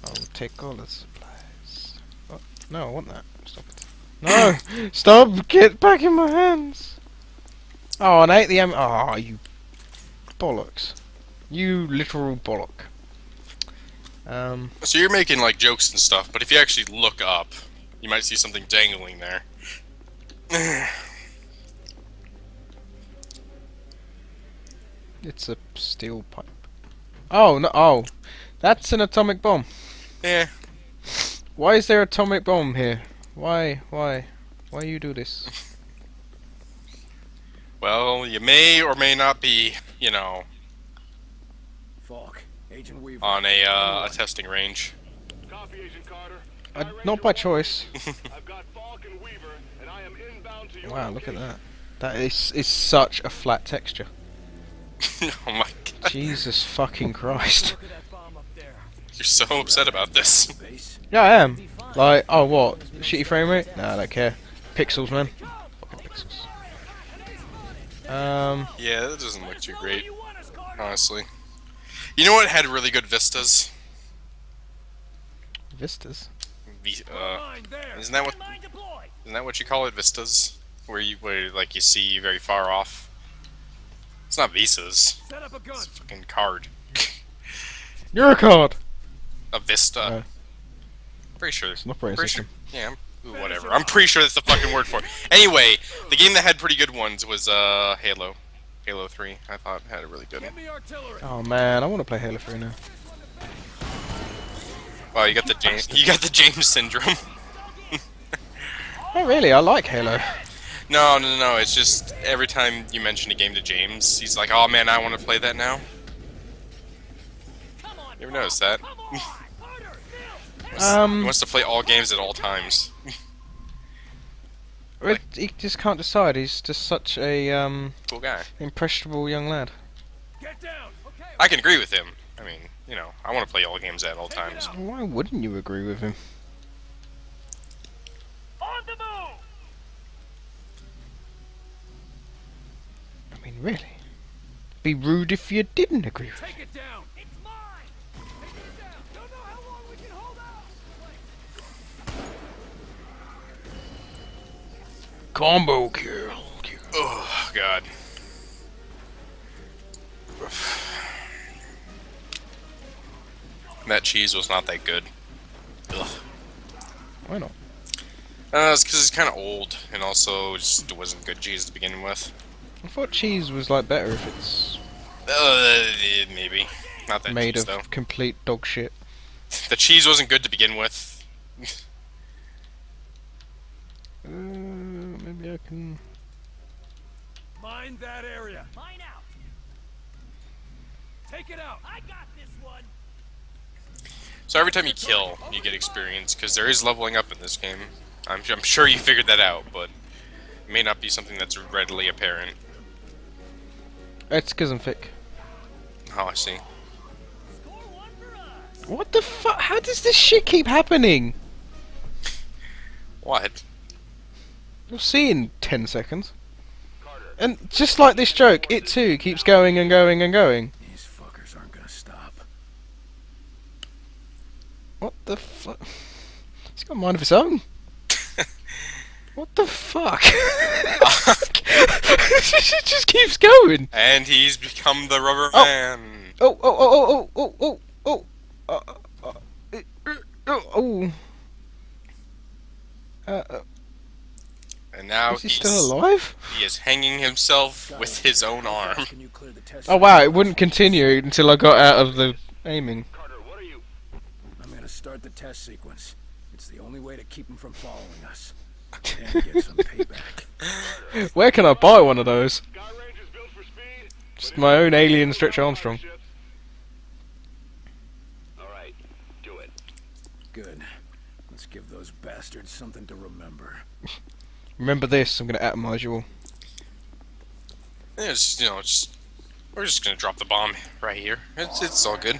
[SPEAKER 1] I'll take all the supplies. Oh, no, I want that. Stop it. No! Stop! Get back in my hands! Oh, and I ate the oh, you bollocks. You literal bollock.
[SPEAKER 2] So you're making like jokes and stuff, but if you actually look up, you might see something dangling there.
[SPEAKER 1] It's a steel pipe. Oh, no, oh. That's an atomic bomb.
[SPEAKER 2] Yeah.
[SPEAKER 1] Why is there atomic bomb here? Why you do this?
[SPEAKER 2] Well, you may or may not be, you know,
[SPEAKER 3] Falk, Agent Weaver.
[SPEAKER 2] on a testing range.
[SPEAKER 3] Copy, Agent Carter.
[SPEAKER 1] Not by choice.
[SPEAKER 3] I've got Falk and Weaver, and I am inbound to your
[SPEAKER 1] Wow, look at that. That is such a flat texture.
[SPEAKER 2] Oh my god.
[SPEAKER 1] Jesus fucking Christ.
[SPEAKER 5] Look at that bomb up there.
[SPEAKER 2] You're so upset about this.
[SPEAKER 3] base.
[SPEAKER 1] Yeah, I am. Like, oh what? Shitty frame rate? Nah, I don't care. Pixels, man. Fucking pixels.
[SPEAKER 2] Yeah, that doesn't look too great, honestly. You know what had really good vistas?
[SPEAKER 1] Vistas.
[SPEAKER 2] Isn't that what you call it, vistas? Where like you see very far off. It's not visas.
[SPEAKER 3] Set up a gun.
[SPEAKER 2] It's a fucking card.
[SPEAKER 1] You're a card.
[SPEAKER 2] A vista.
[SPEAKER 1] No.
[SPEAKER 2] Pretty sure.
[SPEAKER 1] It's an operating
[SPEAKER 2] Pretty
[SPEAKER 1] system.
[SPEAKER 2] sure. Yeah. Whatever. I'm pretty sure that's the fucking word for it. Anyway, the game that had pretty good ones was Halo. Halo 3. I thought had a really good one.
[SPEAKER 3] Get me artillery.
[SPEAKER 1] Oh man, I want to play Halo 3 now.
[SPEAKER 2] Wow, you got the James syndrome.
[SPEAKER 1] Not really, I like Halo.
[SPEAKER 2] No. It's just every time you mention a game to James, he's like, "Oh man, I want to play that now." You ever notice that? He wants to play all games at all times.
[SPEAKER 1] He just can't decide. He's just such a
[SPEAKER 2] Cool guy.
[SPEAKER 1] impressionable young lad.
[SPEAKER 3] Get down. Okay.
[SPEAKER 2] I can agree with him. I mean, you know, I want to play all games at all times.
[SPEAKER 1] Why wouldn't you agree with him?
[SPEAKER 7] On the move!
[SPEAKER 1] I mean, really? Be rude if you didn't agree with him.
[SPEAKER 3] Take it down.
[SPEAKER 8] It's mine!
[SPEAKER 3] Take it down. Don't know how long we can hold out.
[SPEAKER 1] Combo kill.
[SPEAKER 2] Oh god. That cheese was not that good. Ugh.
[SPEAKER 1] Why not?
[SPEAKER 2] It's because it's kind of old, and also just it wasn't good cheese to begin with.
[SPEAKER 1] I thought cheese was like better if it's
[SPEAKER 2] Maybe. Not that
[SPEAKER 1] made
[SPEAKER 2] cheese,
[SPEAKER 1] of
[SPEAKER 2] though.
[SPEAKER 1] complete dog shit.
[SPEAKER 2] The cheese wasn't good to begin with.
[SPEAKER 1] Maybe I can.
[SPEAKER 3] Mind that area.
[SPEAKER 8] Mine out!
[SPEAKER 3] Take it out.
[SPEAKER 8] I got this one!
[SPEAKER 2] So every time you kill, you get experience, because there is leveling up in this game. I'm sure you figured that out, but it may not be something that's readily apparent.
[SPEAKER 1] It's because I'm thick.
[SPEAKER 2] Oh, I see.
[SPEAKER 8] Score one for us!
[SPEAKER 1] What the fuck? How does this shit keep happening?
[SPEAKER 2] What?
[SPEAKER 1] We'll see in 10 seconds. And just like this joke, it too keeps going and going and going.
[SPEAKER 3] These fuckers aren't gonna stop.
[SPEAKER 1] What the fuck? It's got a mind of its own. What the fuck? It just keeps going.
[SPEAKER 2] And he's become the rubber
[SPEAKER 1] Oh.
[SPEAKER 2] man. And now
[SPEAKER 1] Is he still alive?
[SPEAKER 2] he is hanging himself with his own arm.
[SPEAKER 3] Can you clear the test?
[SPEAKER 1] Oh wow, it wouldn't continue until I got out of the aiming.
[SPEAKER 3] Carter, what are you? I'm gonna start the test sequence. It's the only way to keep them from following us. And get some payback.
[SPEAKER 1] Where can I buy one of those?
[SPEAKER 3] Sky Range is built for speed.
[SPEAKER 1] Just my own alien Stretch Armstrong.
[SPEAKER 3] Alright, do it. Good. Let's give those bastards something to remember.
[SPEAKER 1] Remember this, I'm gonna atomize you all.
[SPEAKER 2] Yeah, we're just gonna drop the bomb right here. It's all good.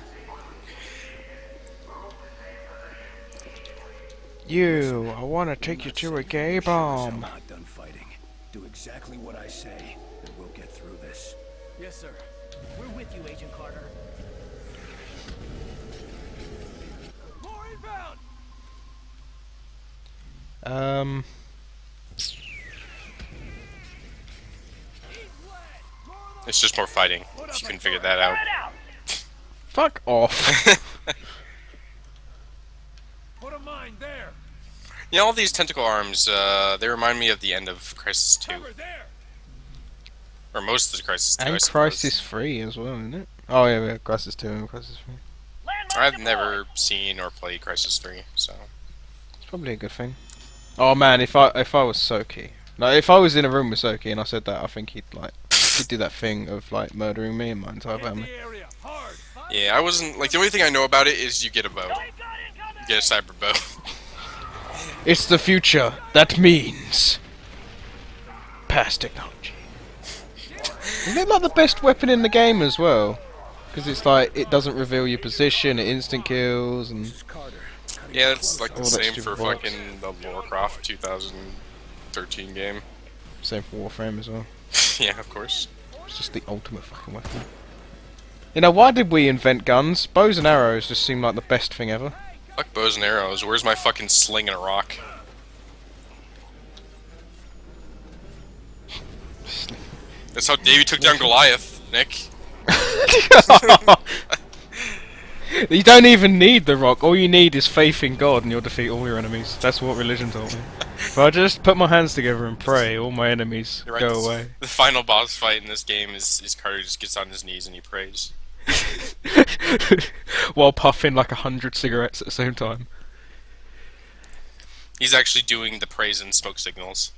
[SPEAKER 1] You, I wanna take you to a gay bomb.
[SPEAKER 3] I'm not done fighting. Do exactly what I say, and we'll get through this.
[SPEAKER 5] Yes, sir.
[SPEAKER 7] We're with you, Agent Carter.
[SPEAKER 1] Um.
[SPEAKER 2] It's just more fighting. If you can figure that out.
[SPEAKER 1] Fuck off.
[SPEAKER 3] Put a mine there.
[SPEAKER 2] You know, all these tentacle arms, they remind me of the end of Crisis 2.
[SPEAKER 3] Cover there.
[SPEAKER 2] Or most of the Crisis 2, I
[SPEAKER 1] And
[SPEAKER 2] suppose.
[SPEAKER 1] Crisis 3 as well, isn't it? Oh yeah, we have Crisis 2 and Crisis 3.
[SPEAKER 2] I've never seen or played Crisis 3, so...
[SPEAKER 1] It's probably a good thing. Oh man, if I was Soki, like if I was in a room with Soki and I said that, I think he'd do that thing of like murdering me and my entire
[SPEAKER 3] Hit
[SPEAKER 1] family.
[SPEAKER 3] the area hard.
[SPEAKER 2] Yeah, I wasn't... Like, the only thing I know about it is you get a bow. You get a cyber bow.
[SPEAKER 1] It's the future. That means past technology. Isn't it like the best weapon in the game as well? Because it's like it doesn't reveal your position, it instant kills, and
[SPEAKER 2] Yeah, it's like the
[SPEAKER 1] All that
[SPEAKER 2] same
[SPEAKER 1] stupid
[SPEAKER 2] for
[SPEAKER 1] bollocks.
[SPEAKER 2] fucking the Warcraft 2013 game.
[SPEAKER 1] same for Warframe as well.
[SPEAKER 2] Yeah, of course.
[SPEAKER 1] It's just the ultimate fucking weapon. You know, why did we invent guns? Bows and arrows just seem like the best thing ever.
[SPEAKER 2] Fuck bows and arrows. Where's my fucking sling and a rock? That's how Davey took down Goliath, Nick.
[SPEAKER 1] You don't even need the rock. All you need is faith in God, and you'll defeat all your enemies. That's what religion taught me. If I just put my hands together and pray, all my enemies
[SPEAKER 2] You're right,
[SPEAKER 1] go
[SPEAKER 2] this-
[SPEAKER 1] away.
[SPEAKER 2] The final boss fight in this game is Carter just gets on his knees and he prays.
[SPEAKER 1] While puffing like 100 cigarettes at the same time.
[SPEAKER 2] He's actually doing the praise and smoke signals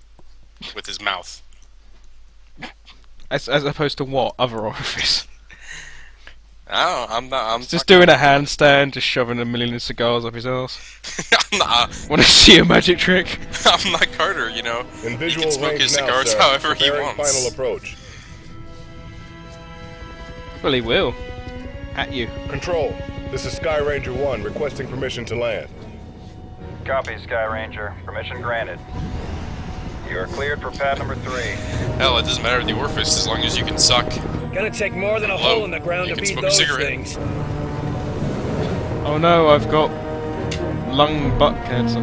[SPEAKER 2] with his mouth.
[SPEAKER 1] As opposed to what? Other orifice.
[SPEAKER 2] I don't know, I'm not. I'm
[SPEAKER 1] Just doing a handstand, just shoving a million cigars up his ass.
[SPEAKER 2] I'm not.
[SPEAKER 1] Want to see a magic trick?
[SPEAKER 2] I'm not Carter, you know.
[SPEAKER 9] In
[SPEAKER 2] He
[SPEAKER 9] visual
[SPEAKER 2] can smoke
[SPEAKER 9] range
[SPEAKER 2] his
[SPEAKER 9] now,
[SPEAKER 2] cigars
[SPEAKER 9] sir.
[SPEAKER 2] however he
[SPEAKER 9] Preparing
[SPEAKER 2] wants.
[SPEAKER 9] Final approach.
[SPEAKER 1] Well, he will. At you.
[SPEAKER 9] Control. This is Sky Ranger 1 requesting permission to land.
[SPEAKER 10] Copy, Sky Ranger. Permission granted. You are cleared for pad number 3.
[SPEAKER 2] Hell, it doesn't matter the orifice as long as you can suck.
[SPEAKER 3] Gonna take more than a
[SPEAKER 2] Hello?
[SPEAKER 3] hole in the ground
[SPEAKER 2] You
[SPEAKER 3] to
[SPEAKER 2] can
[SPEAKER 3] beat
[SPEAKER 2] smoke a
[SPEAKER 3] those
[SPEAKER 2] cigarette.
[SPEAKER 3] things.
[SPEAKER 1] Oh no, I've got lung butt cancer.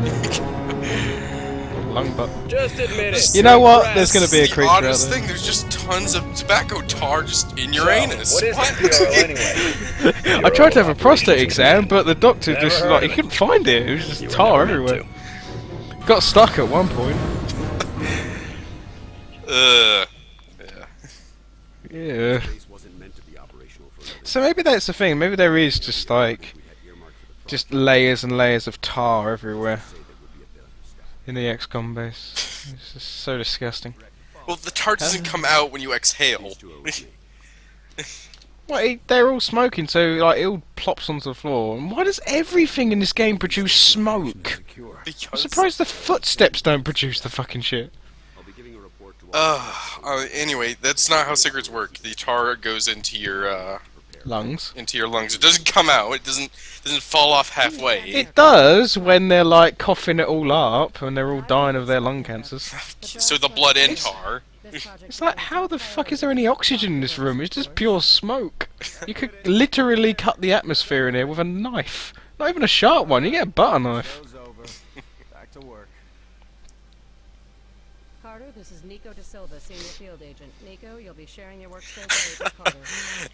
[SPEAKER 1] Lung butt.
[SPEAKER 3] Just admit it.
[SPEAKER 1] You know what? There's gonna be a
[SPEAKER 2] the
[SPEAKER 1] creature out
[SPEAKER 2] oddest
[SPEAKER 1] there.
[SPEAKER 2] thing. There's just tons of tobacco tar just in your
[SPEAKER 3] So,
[SPEAKER 2] anus.
[SPEAKER 3] What is that bureau anyway?
[SPEAKER 1] I tried to have a prostate exam, but the doctor
[SPEAKER 3] Never
[SPEAKER 1] just
[SPEAKER 3] heard
[SPEAKER 1] like he
[SPEAKER 3] of it.
[SPEAKER 1] couldn't find it. It was just
[SPEAKER 3] You were
[SPEAKER 1] tar
[SPEAKER 3] never meant
[SPEAKER 1] everywhere. Got stuck at one point.
[SPEAKER 2] Yeah.
[SPEAKER 1] Yeah.
[SPEAKER 6] Base wasn't meant to be operational for another
[SPEAKER 1] So maybe that's the thing. Maybe there is just like
[SPEAKER 6] we had earmarked for the
[SPEAKER 1] just layers and layers of tar everywhere
[SPEAKER 6] say that would be a bit understaffed.
[SPEAKER 1] in the XCOM base. It's just so disgusting.
[SPEAKER 2] Well, the tar doesn't come out when you exhale.
[SPEAKER 1] Well, they're all smoking, so like it all plops onto the floor. And why does everything in this game produce smoke? I'm
[SPEAKER 2] Because.
[SPEAKER 1] surprised the footsteps don't produce the fucking shit.
[SPEAKER 6] I'll be giving a report to
[SPEAKER 2] Anyway, that's not how cigarettes work. The tar goes into your
[SPEAKER 1] Lungs.
[SPEAKER 2] lungs. It doesn't come out. It doesn't fall off halfway.
[SPEAKER 1] It does when they're like coughing it all up and they're all dying of their lung cancers.
[SPEAKER 2] So the blood and tar.
[SPEAKER 1] It's like, how the fuck is there any oxygen in this room? It's just pure smoke. You could literally cut the atmosphere in here with a knife. Not even a sharp one, you get a butter knife.
[SPEAKER 5] Show's over. Back to work.
[SPEAKER 8] Carter, this is Nico De Silva, Senior Field Agent. Nico, you'll be sharing your workspace with Agent Carter.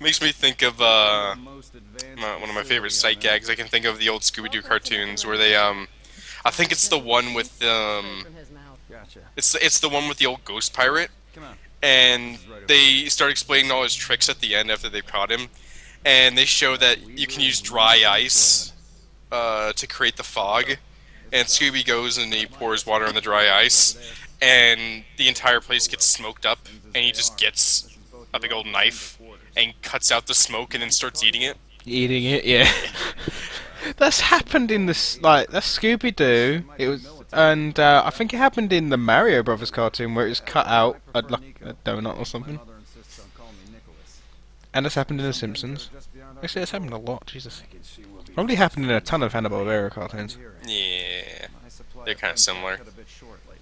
[SPEAKER 2] Makes me think of
[SPEAKER 5] Most advanced
[SPEAKER 2] one of my favorite sight gags. I can think of the old Scooby-Doo cartoons where they I think it's the one with
[SPEAKER 8] From his mouth.
[SPEAKER 5] Gotcha.
[SPEAKER 2] it's the one with the old ghost pirate.
[SPEAKER 5] Come on.
[SPEAKER 2] And they start explaining all his tricks at the end after they've caught him, and they show that you can use dry ice to create the fog, and Scooby goes and he pours water on the dry ice, and the entire place gets smoked up, and he just gets a big old knife and cuts out the smoke and then starts eating it.
[SPEAKER 1] Eating it, yeah. That's happened in this, like, that's Scooby-Doo. It was, and I think it happened in the Mario Brothers cartoon where it was cut out, like a donut or something. And it's happened in The Simpsons. Actually, it's happened a lot, Jesus. Probably happened in a ton of Hanna-Barbera cartoons.
[SPEAKER 2] Yeah, they're kind of similar.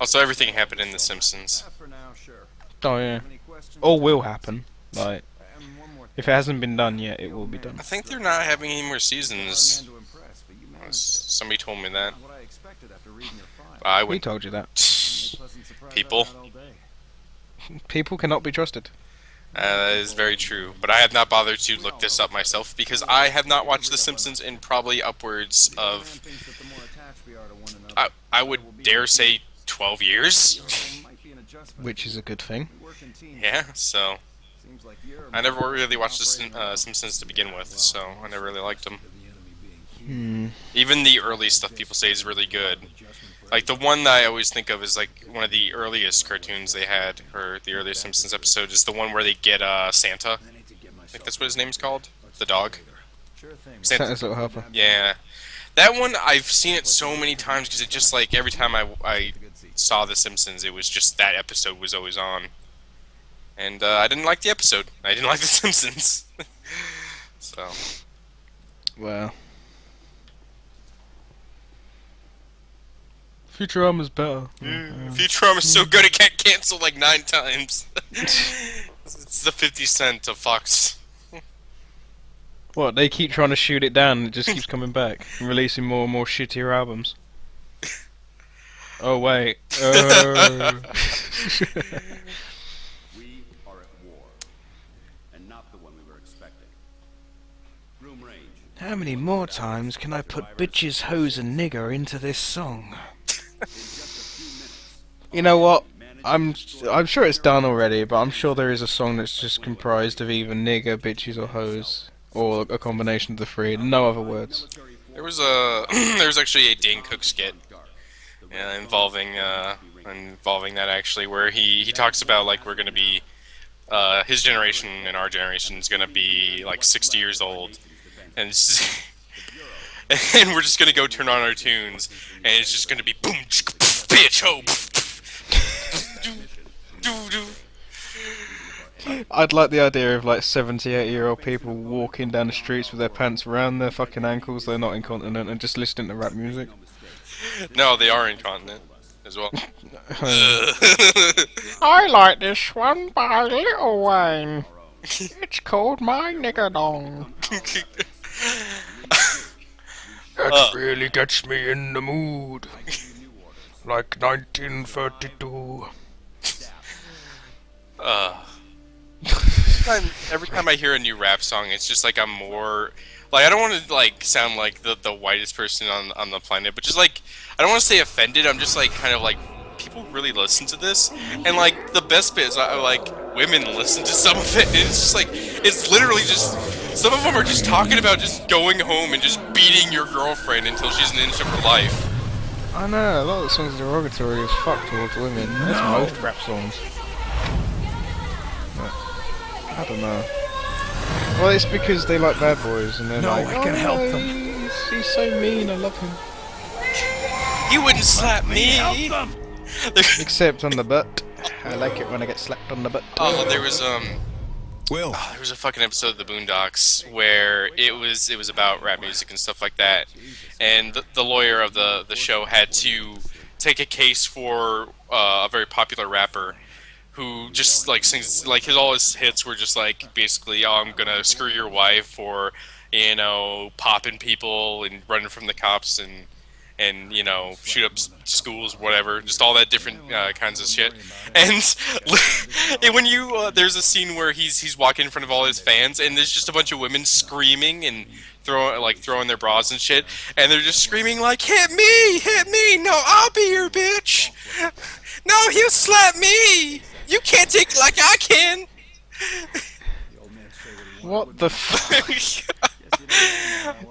[SPEAKER 2] Also, everything happened in The Simpsons.
[SPEAKER 1] Oh yeah. Or will happen. Like, if it hasn't been done yet, it will be done.
[SPEAKER 2] I think they're not having any more seasons. Somebody told me that.
[SPEAKER 5] What I expected after reading your file.
[SPEAKER 2] I
[SPEAKER 1] He
[SPEAKER 2] would.
[SPEAKER 1] told you that.
[SPEAKER 2] People.
[SPEAKER 1] People cannot be trusted.
[SPEAKER 2] That is very true. But I have not bothered to look this up myself because I have not watched The Simpsons in probably upwards of, I would dare say, 12 years.
[SPEAKER 1] Which is a good thing.
[SPEAKER 2] Yeah, so I never really watched The Simpsons to begin with, so I never really liked them. Even the early stuff people say is really good. Like, the one that I always think of is, like, one of the earliest cartoons they had, or the earliest Simpsons episode, is the one where they get Santa. I think that's what his name's called? The dog?
[SPEAKER 1] Santa's Little Helper.
[SPEAKER 2] Yeah. That one, I've seen it so many times, because it just, like, every time I saw The Simpsons, it was just that episode was always on. And I didn't like the episode. I didn't like The Simpsons. So.
[SPEAKER 1] Well. Futurama's better.
[SPEAKER 2] Futurama's so good it got canceled like 9 times. It's the 50 Cent of Fox.
[SPEAKER 1] What, they keep trying to shoot it down and it just keeps coming back and releasing more and more shittier albums. Oh wait.
[SPEAKER 6] We are at war, and not the one we were expecting. Room range.
[SPEAKER 1] How many more times can I put bitches, hoes and nigger into this song? You know what? I'm sure it's done already, but I'm sure there is a song that's just comprised of either nigger, bitches or hoes. Or a combination of the three, no other words.
[SPEAKER 2] There was actually a Dane Cook skit involving that actually, where he talks about like we're gonna be his generation and our generation is gonna be like 60 years old, and and we're just gonna go turn on our tunes, and it's just gonna be boom, bitch, ho, do do.
[SPEAKER 1] I'd like the idea of like 70, 80-year-old people walking down the streets with their pants around their fucking ankles, they're not incontinent, and just listening to rap music.
[SPEAKER 2] No, they are incontinent as well.
[SPEAKER 1] I like this one by Lil Wayne. It's called My Nigger Dong. That really gets me in the mood. Like 1932.
[SPEAKER 2] Every time I hear a new rap song, it's just like I'm more like I don't want to like sound like the whitest person on the planet, but just like I don't want to say offended. I'm just like kind of like people really listen to this, and like the best bit is like women listen to some of it. And it's just like it's literally just some of them are just talking about just going home and just beating your girlfriend until she's an inch of her life.
[SPEAKER 1] I know, a lot of the songs are derogatory as fuck towards women. That's most rap songs. I don't know. Well, it's because they like bad boys, and they're like,
[SPEAKER 3] I can help them.
[SPEAKER 1] He's so mean, I love him.
[SPEAKER 2] He wouldn't slap me.
[SPEAKER 1] Except on the butt. I like it when I get slapped on the butt.
[SPEAKER 2] Oh, there was
[SPEAKER 3] Will.
[SPEAKER 2] there was a fucking episode of the Boondocks where it was about rap music and stuff like that, and the lawyer of the show had to take a case for a very popular rapper who just like sings like all his hits were just like basically, oh, I'm gonna screw your wife, or you know, popping people and running from the cops and you know, shoot up schools, whatever, just all that different kinds of shit. And when you there's a scene where he's walking in front of all his fans, and there's just a bunch of women screaming and throwing their bras and shit, and they're just screaming like, hit me, no, I'll be your bitch, no, he'll slap me, you can't take it like I can.
[SPEAKER 1] What the fuck?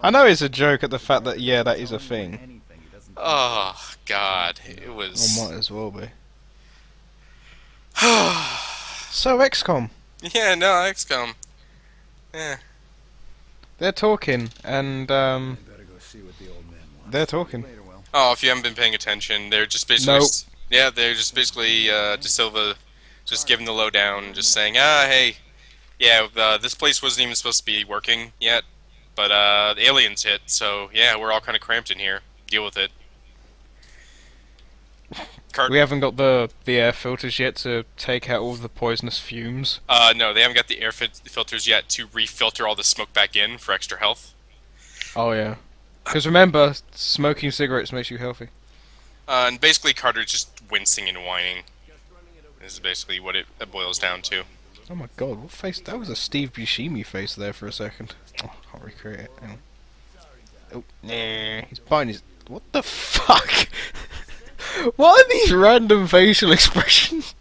[SPEAKER 1] I know it's a joke at the fact that, yeah, that is a thing.
[SPEAKER 2] Oh, God, it was...
[SPEAKER 1] Or might as well be. So, XCOM.
[SPEAKER 2] Yeah, no, XCOM. Yeah.
[SPEAKER 1] They're talking, and, they're talking.
[SPEAKER 2] Oh, if you haven't been paying attention, they're just basically...
[SPEAKER 1] Nope.
[SPEAKER 2] Yeah, they're just basically, De Silva just giving the lowdown, just saying, hey, yeah, this place wasn't even supposed to be working yet, but, the aliens hit, so, yeah, we're all kind of cramped in here. Deal with it.
[SPEAKER 1] We haven't got the air filters yet to take out all the poisonous fumes.
[SPEAKER 2] No, they haven't got the air filters yet to refilter all the smoke back in for extra health.
[SPEAKER 1] Oh, yeah. Because remember, smoking cigarettes makes you healthy.
[SPEAKER 2] And basically Carter's just wincing and whining. This is basically what it boils down to.
[SPEAKER 1] Oh my god, what face? That was a Steve Buscemi face there for a second. Oh, I can't recreate it. Hang on. Oh, nah. He's biting his. What the fuck? What are these random facial expressions?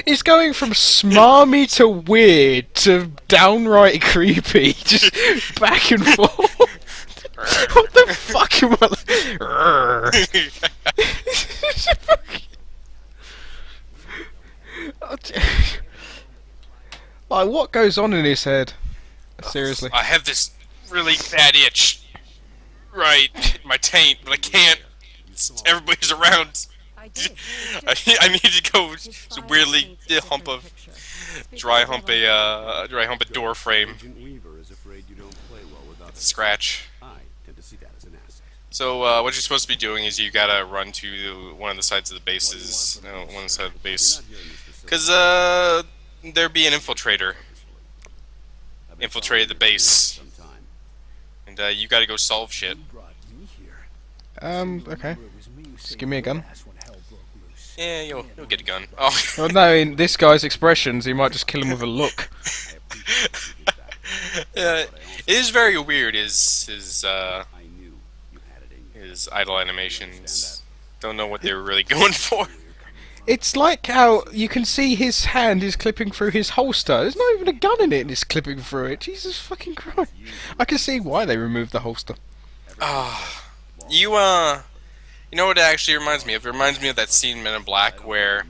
[SPEAKER 1] It's going from smarmy to weird to downright creepy, just back and forth. What the fuck am I like, what goes on in his head? Seriously.
[SPEAKER 2] I have this really bad itch right in my taint, but I can't. Everybody's around. I need to go weirdly hump a dry hump a door frame. Scratch. So what you're supposed to be doing is you gotta run to one of the sides of the bases, one side of the base, because there'd be an infiltrator infiltrated the base, and you gotta go solve shit.
[SPEAKER 1] Okay. Just give me a gun.
[SPEAKER 2] Yeah, you'll get a gun. Oh.
[SPEAKER 1] Well, no, in this guy's expressions, he might just kill him with a look.
[SPEAKER 2] It is very weird. His idle animations. Don't know what they were really going for.
[SPEAKER 1] It's like how you can see his hand is clipping through his holster. There's not even a gun in it, and it's clipping through it. Jesus fucking Christ! I can see why they removed the holster.
[SPEAKER 2] You know what it actually reminds me of? It reminds me of that scene in Men in Black where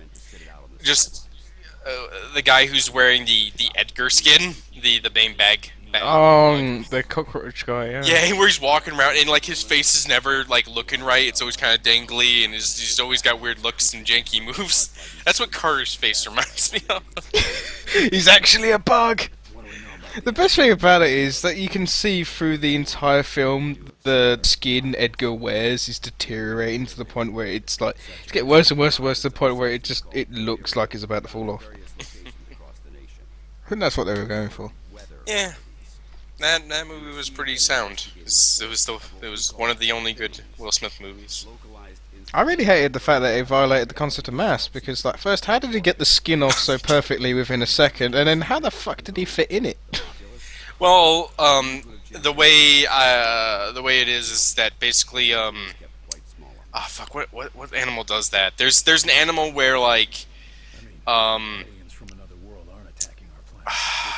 [SPEAKER 2] just the guy who's wearing the Edgar skin, the main bag.
[SPEAKER 1] Oh, the cockroach guy, yeah.
[SPEAKER 2] Yeah, where he's walking around and like his face is never like looking right. It's always kind of dangly, and he's always got weird looks and janky moves. That's what Carter's face reminds me of.
[SPEAKER 1] He's actually a bug. The best thing about it is that you can see through the entire film the skin Edgar wears is deteriorating to the point where it's like it's getting worse and worse and worse to the point where it looks like it's about to fall off. I think that's what they were going for.
[SPEAKER 2] Yeah. That movie was pretty sound. It was one of the only good Will Smith movies.
[SPEAKER 1] I really hated the fact that it violated the concept of mass, because like first, how did he get the skin off so perfectly within a second, and then how the fuck did he fit in it?
[SPEAKER 2] Well, the way it is that basically fuck, what animal does that? There's an animal where like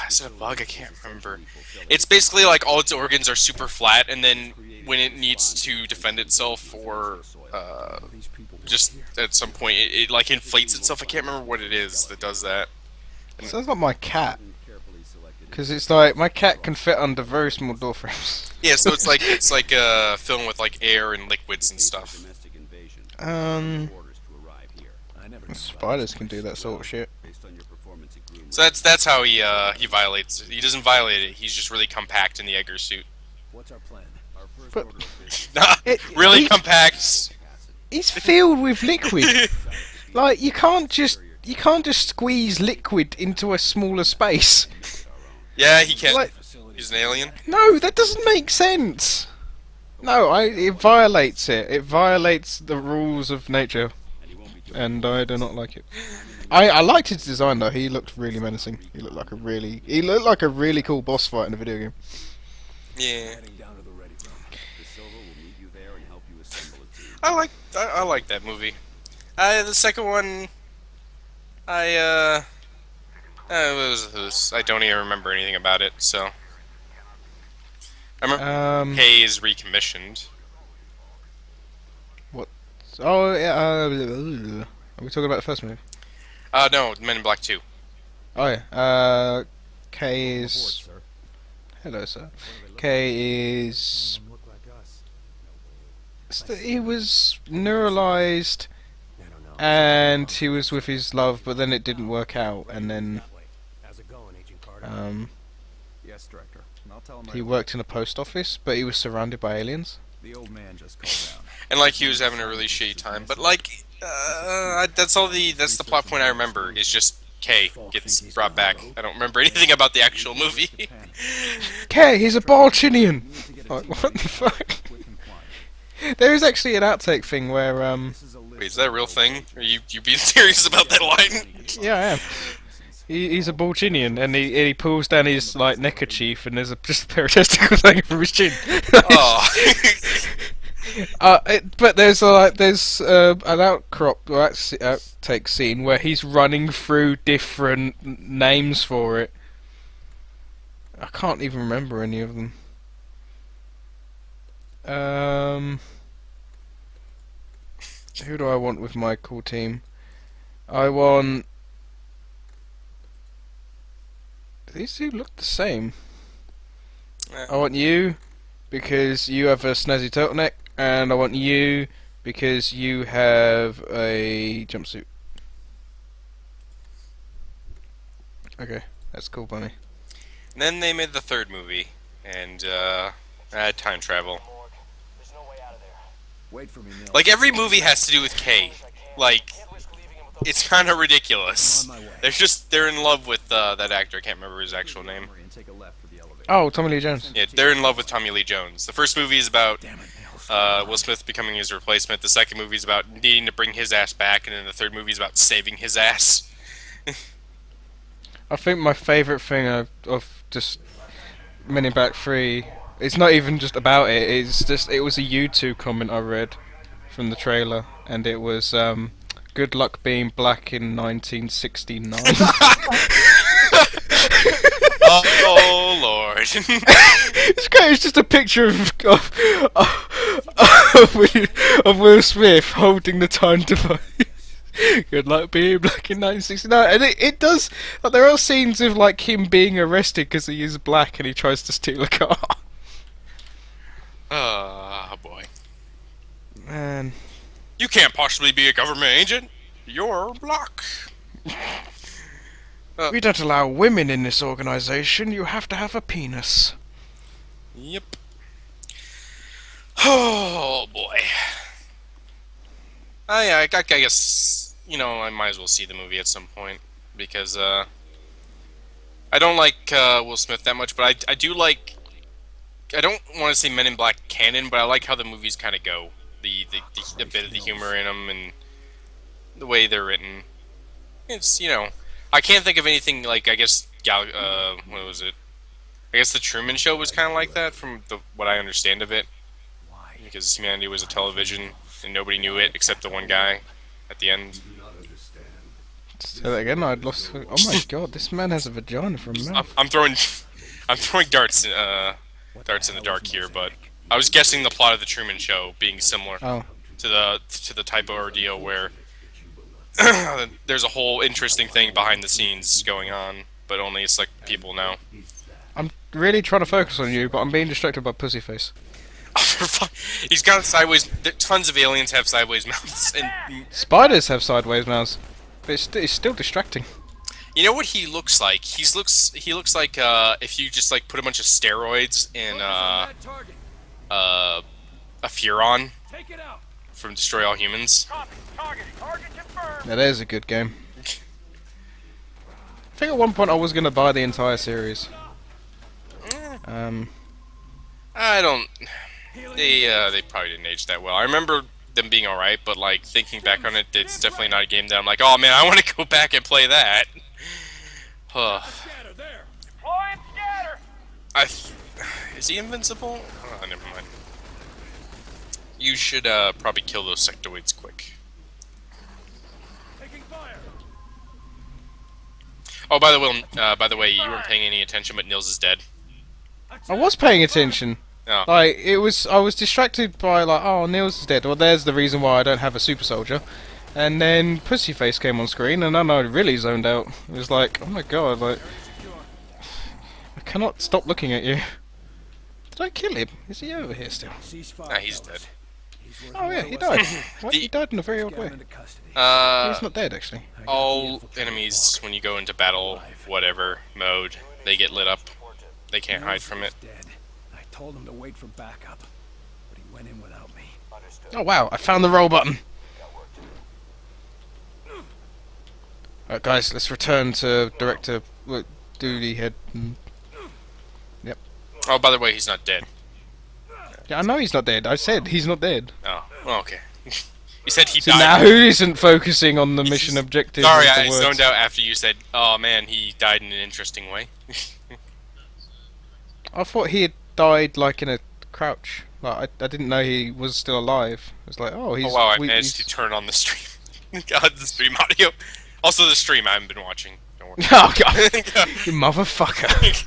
[SPEAKER 2] is it a bug? I can't remember. It's basically like all its organs are super flat, and then when it needs to defend itself or just at some point it like inflates itself. I can't remember what it is that does that.
[SPEAKER 1] Sounds like my cat. Because it's like my cat can fit under very small door frames.
[SPEAKER 2] Yeah, so it's like filled with like air and liquids and stuff.
[SPEAKER 1] Spiders can do that sort of shit.
[SPEAKER 2] So that's how he violates it. He doesn't violate it. He's just really compact in the Edgar suit.
[SPEAKER 3] What's our plan?
[SPEAKER 1] But
[SPEAKER 2] really compact.
[SPEAKER 1] He's filled with liquid. Like you can't just squeeze liquid into a smaller space.
[SPEAKER 2] Yeah, he can.
[SPEAKER 1] Like,
[SPEAKER 2] he's an alien.
[SPEAKER 1] No, that doesn't make sense. No, it violates it. It violates the rules of nature, and I do not like it. I liked his design though. He looked really menacing. He looked like a really cool boss fight in a video game.
[SPEAKER 2] Yeah. I like that movie. The second one, I don't even remember anything about it. So I remember Hay is recommissioned.
[SPEAKER 1] What? Oh yeah. Are we talking about the first movie?
[SPEAKER 2] No, Men in Black 2.
[SPEAKER 1] Oh yeah. K is. Hello, sir. K is. He was neuralized, and he was with his love, but then it didn't work out, and then
[SPEAKER 3] Yes, Director. I'll tell him
[SPEAKER 1] he worked in a post office, but he was surrounded by aliens.
[SPEAKER 3] the old man just called down.
[SPEAKER 2] And like he was having a really shitty time, but like that's the plot point I remember is just K gets brought back. I don't remember anything about the actual movie.
[SPEAKER 1] K, he's a Balchinian. Like, what the fuck? There is actually an outtake thing where
[SPEAKER 2] Wait, is that a real thing? Are you being serious about that line?
[SPEAKER 1] yeah, I am. He's a Balchinian, and he pulls down his like neckerchief, and there's just a pair of testicles hanging from his chin.
[SPEAKER 2] Oh.
[SPEAKER 1] But there's an outcrop or outtake scene where he's running through different names for it. I can't even remember any of them. Who do I want with my cool team? I want. These two look the same. I want you because you have a snazzy turtleneck, and I want you because you have a jumpsuit. Okay, that's cool by me.
[SPEAKER 2] And then they made the third movie, and had time travel.
[SPEAKER 3] Wait for me, Neil.
[SPEAKER 2] Like, every movie has to do with K. Like, it's kind of ridiculous. They're in love with that actor. I can't remember his actual name.
[SPEAKER 1] Oh, Tommy Lee Jones.
[SPEAKER 2] Yeah, they're in love with Tommy Lee Jones. The first movie is about Will Smith becoming his replacement. The second movie is about needing to bring his ass back, and then the third movie is about saving his ass.
[SPEAKER 1] I think my favourite thing of just Men in Black 3, it's not even just about it, it's just, it was a YouTube comment I read from the trailer, and it was, good luck being black in 1969.
[SPEAKER 2] Oh Lord.
[SPEAKER 1] It's great, it's just a picture of Will Smith holding the time device. Good luck being black in 1969, and it does. Like, there are scenes of like him being arrested because he is black and he tries to steal a car.
[SPEAKER 2] Oh boy.
[SPEAKER 1] Man,
[SPEAKER 2] You can't possibly be a government agent. You're black.
[SPEAKER 1] we don't allow women in this organization. You have to have a penis.
[SPEAKER 2] Yep. Oh boy. I guess, you know, I might as well see the movie at some point, because I don't like Will Smith that much, but I do like. I don't want to say Men in Black canon, but I like how the movies kind of go. The bit of the humor in them and the way they're written. It's, you know, I can't think of anything like, I guess what was it? I guess the Truman Show was kind of like that, from what I understand of it, because humanity was a television and nobody knew it except the one guy at the end.
[SPEAKER 1] Say that again. I'd lost. Oh my god, this man has a vagina for a mouth.
[SPEAKER 2] I'm throwing darts in the dark here, but I was guessing the plot of the Truman Show being similar to the type of ordeal where there's a whole interesting thing behind the scenes going on, but only it's like people know.
[SPEAKER 1] I'm really trying to focus on you, but I'm being distracted by Pussyface.
[SPEAKER 2] He's got sideways. Tons of aliens have sideways mouths, and
[SPEAKER 1] spiders have sideways mouths, but it's still distracting.
[SPEAKER 2] You know what he looks like? He looks like if you just like put a bunch of steroids in a Furon from Destroy All Humans.
[SPEAKER 1] Now there's a good game. I think at one point I was gonna buy the entire series.
[SPEAKER 2] I don't. They probably didn't age that well. I remember them being alright, but like thinking back on it, it's definitely not a game that I'm like, oh man, I want to go back and play that. Is he invincible? Oh, never mind. You should probably kill those sectoids quick. Oh, by the way, you weren't paying any attention, but Nils is dead.
[SPEAKER 1] I was paying attention.
[SPEAKER 2] Oh.
[SPEAKER 1] Like, I was distracted by like, oh, Nils is dead. Well, there's the reason why I don't have a super soldier. And then Pussyface came on screen, and then I really zoned out. It was like, oh my god, like, I cannot stop looking at you. Did I kill him? Is he over here still?
[SPEAKER 2] Nah, he's dead.
[SPEAKER 1] Oh yeah, he died. What? He died in a very odd way. He's not dead, actually.
[SPEAKER 2] All enemies, when you go into battle, whatever mode, they get lit up. They can't hide from it.
[SPEAKER 3] I told him to wait for backup, but he went in without me.
[SPEAKER 1] Oh wow, I found the roll button. Alright guys, let's return to Director Doody Head. Yep.
[SPEAKER 2] Oh, by the way, he's not dead.
[SPEAKER 1] Yeah, I know he's not dead. I said he's not dead.
[SPEAKER 2] Oh, well, okay. You said he
[SPEAKER 1] So
[SPEAKER 2] died.
[SPEAKER 1] now who isn't focusing on the mission objective?
[SPEAKER 2] Sorry,
[SPEAKER 1] of the
[SPEAKER 2] I
[SPEAKER 1] words?
[SPEAKER 2] zoned out after you said, "Oh man, he died in an interesting way."
[SPEAKER 1] I thought he had died like in a crouch. Like I didn't know he was still alive. I was like, oh, he's.
[SPEAKER 2] Oh wow, I managed to turn on the stream. God, the stream audio. Also, the stream I haven't been watching. Don't worry.
[SPEAKER 1] Oh god, you motherfucker!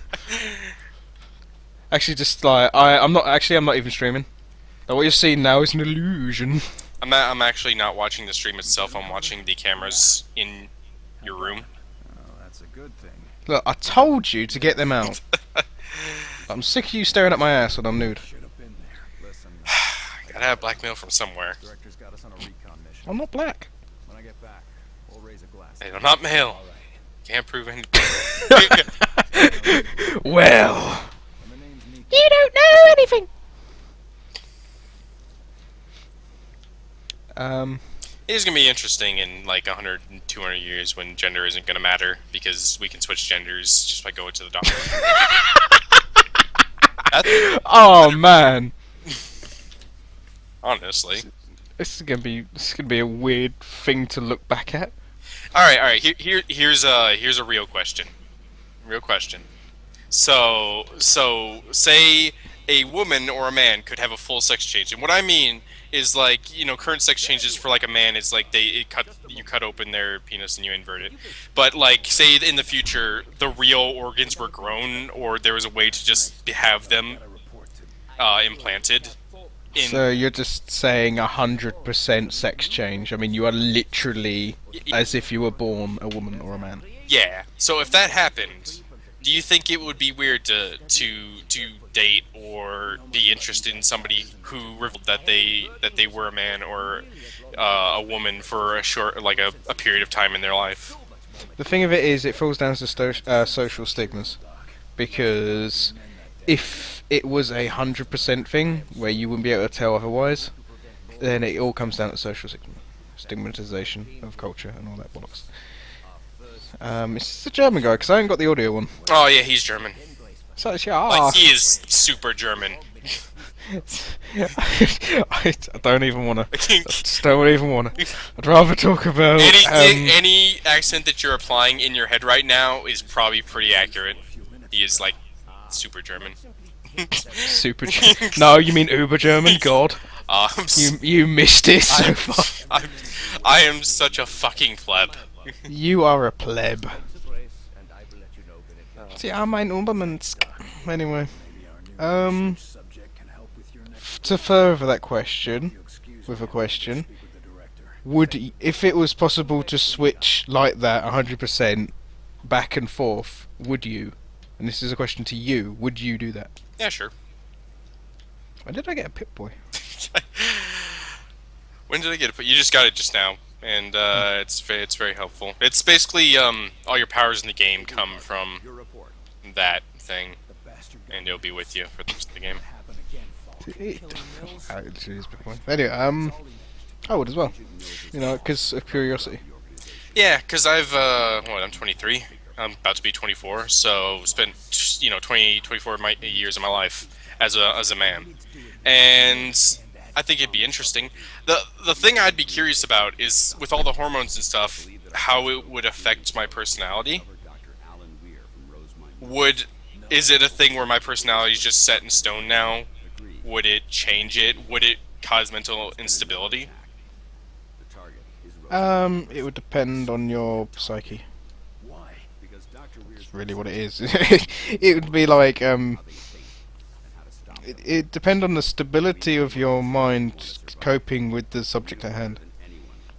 [SPEAKER 1] Actually, just like I'm not even streaming. Like, what you're seeing now is an illusion.
[SPEAKER 2] I'm actually not watching the stream itself. I'm watching the cameras in your room.
[SPEAKER 3] Oh, that's a good thing.
[SPEAKER 1] Look, I told you to get them out. I'm sick of you staring at my ass when I'm nude.
[SPEAKER 3] Should have been there. Listen,
[SPEAKER 2] Gotta have blackmail from somewhere.
[SPEAKER 3] director's got us on a recon mission.
[SPEAKER 1] I'm not black.
[SPEAKER 3] When I get back, we'll raise a glass.
[SPEAKER 2] Hey, I'm not male.
[SPEAKER 3] All right.
[SPEAKER 2] Can't prove anything.
[SPEAKER 1] Well,
[SPEAKER 3] And the name's Nico.
[SPEAKER 1] you don't know anything.
[SPEAKER 2] It is gonna be interesting in like 100 and 200 years when gender isn't gonna matter because we can switch genders just by going to the doctor.
[SPEAKER 1] Oh man,
[SPEAKER 2] Honestly.
[SPEAKER 1] this is gonna be a weird thing to look back at.
[SPEAKER 2] All right. Here's a real question. Real question. So say a woman or a man could have a full sex change, and what I mean is like current sex changes for like a man is like you cut open their penis and you invert it, but like say in the future the real organs were grown or there was a way to just have them implanted.
[SPEAKER 1] So you're just saying 100% sex change. I mean, you are literally as if you were born a woman or a man.
[SPEAKER 2] Yeah. So if that happened, do you think it would be weird to date or be interested in somebody who revealed that they were a man or a woman for a short a period of time in their life?
[SPEAKER 1] The thing of it is, it falls down to social stigmas, because if it was 100% thing where you wouldn't be able to tell otherwise, then it all comes down to social stigmatization of culture and all that bollocks. It's the German guy, because I haven't got the audio one.
[SPEAKER 2] Oh yeah, he's German.
[SPEAKER 1] So it's
[SPEAKER 2] Like he is super German.
[SPEAKER 1] I don't even want to. I just don't even want to. I'd rather talk about
[SPEAKER 2] Any accent that you're applying in your head right now is probably pretty accurate. He is like super German.
[SPEAKER 1] super. No, you mean Uber German? God, you missed it so far.
[SPEAKER 2] I am such a fucking pleb.
[SPEAKER 1] You are a pleb. See, I'm ein Ubermensch. Anyway, to further that question, with a question, if it was possible to switch like that 100% back and forth, would you? And this is a question to you. Would you do that?
[SPEAKER 2] Yeah, sure.
[SPEAKER 1] When did I get a Pip-Boy?
[SPEAKER 2] When did I get it? You just got it just now, and it's very helpful. It's basically all your powers in the game come from that thing, and it'll be with you for the rest of the game.
[SPEAKER 1] Anyway, I would as well. Because of curiosity.
[SPEAKER 2] Yeah, because I'm 23. I'm about to be 24, so spent 24 years of my life as a man, and I think it'd be interesting. The thing I'd be curious about is with all the hormones and stuff, how it would affect my personality. Is it a thing where my personality is just set in stone now? Would it change it? Would it cause mental instability?
[SPEAKER 1] It would depend on your psyche. That's really what it is. It would be like it depends on the stability of your mind coping with the subject at hand.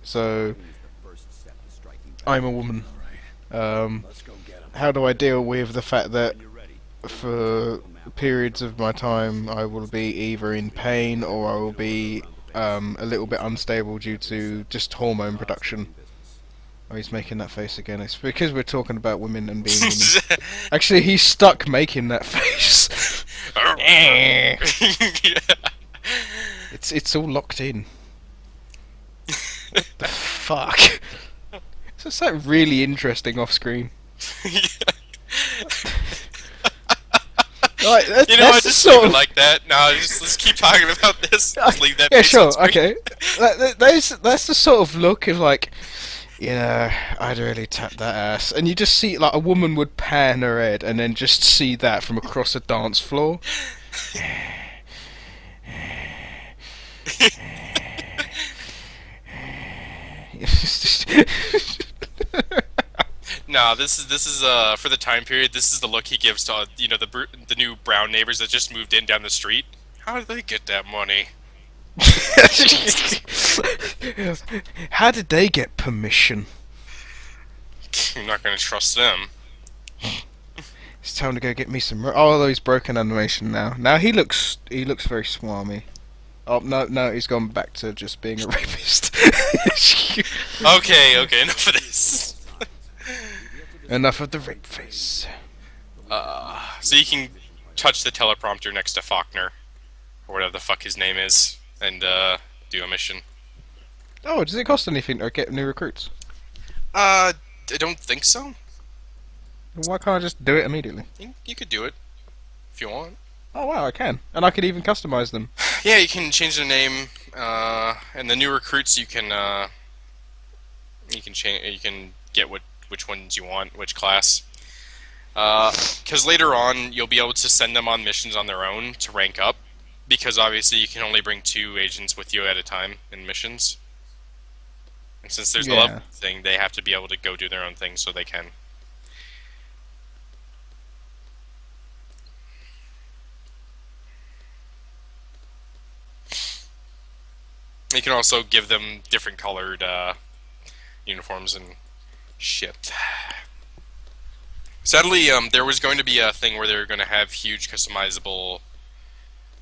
[SPEAKER 1] So, I'm a woman. How do I deal with the fact that for periods of my time I will be either in pain or I will be a little bit unstable due to just hormone production? Oh, he's making that face again. It's because we're talking about women and being women. Actually, he's stuck making that face. It's all locked in. What the fuck? It's like really interesting off screen. Like,
[SPEAKER 2] You know, I
[SPEAKER 1] that's the
[SPEAKER 2] just
[SPEAKER 1] sort
[SPEAKER 2] leave it
[SPEAKER 1] of...
[SPEAKER 2] like that. No, let's keep talking about this. Just leave that.
[SPEAKER 1] Yeah,
[SPEAKER 2] face on
[SPEAKER 1] sure,
[SPEAKER 2] screen.
[SPEAKER 1] okay. That's the sort of look of like, you know, I'd really tap that ass, and you just see like a woman would pan her head, and then just see that from across a dance floor.
[SPEAKER 2] No, this is for the time period. This is the look he gives to the new brown neighbors that just moved in down the street. How did they get that money?
[SPEAKER 1] How did they get permission?
[SPEAKER 2] I'm not gonna trust them.
[SPEAKER 1] It's time to go get me some. Oh, he's broken animation now. Now he looks very swarmy. Oh no, he's gone back to just being a rapist.
[SPEAKER 2] Okay, enough of this.
[SPEAKER 1] Enough of the rape face.
[SPEAKER 2] So you can touch the teleprompter next to Faulkner, or whatever the fuck his name is, and do a mission.
[SPEAKER 1] Oh, does it cost anything to get new recruits?
[SPEAKER 2] I don't think so.
[SPEAKER 1] Why can't I just do it immediately?
[SPEAKER 2] You could do it if you want.
[SPEAKER 1] Oh wow, I can, and I could even customize them.
[SPEAKER 2] Yeah, you can change their name, and the new recruits you can change. You can get which ones you want, which class. Because later on you'll be able to send them on missions on their own to rank up. Because obviously you can only bring 2 agents with you at a time in missions. And since there's a level thing, they have to be able to go do their own thing so they can. You can also give them different colored uniforms and shit. Sadly, there was going to be a thing where they were going to have huge customizable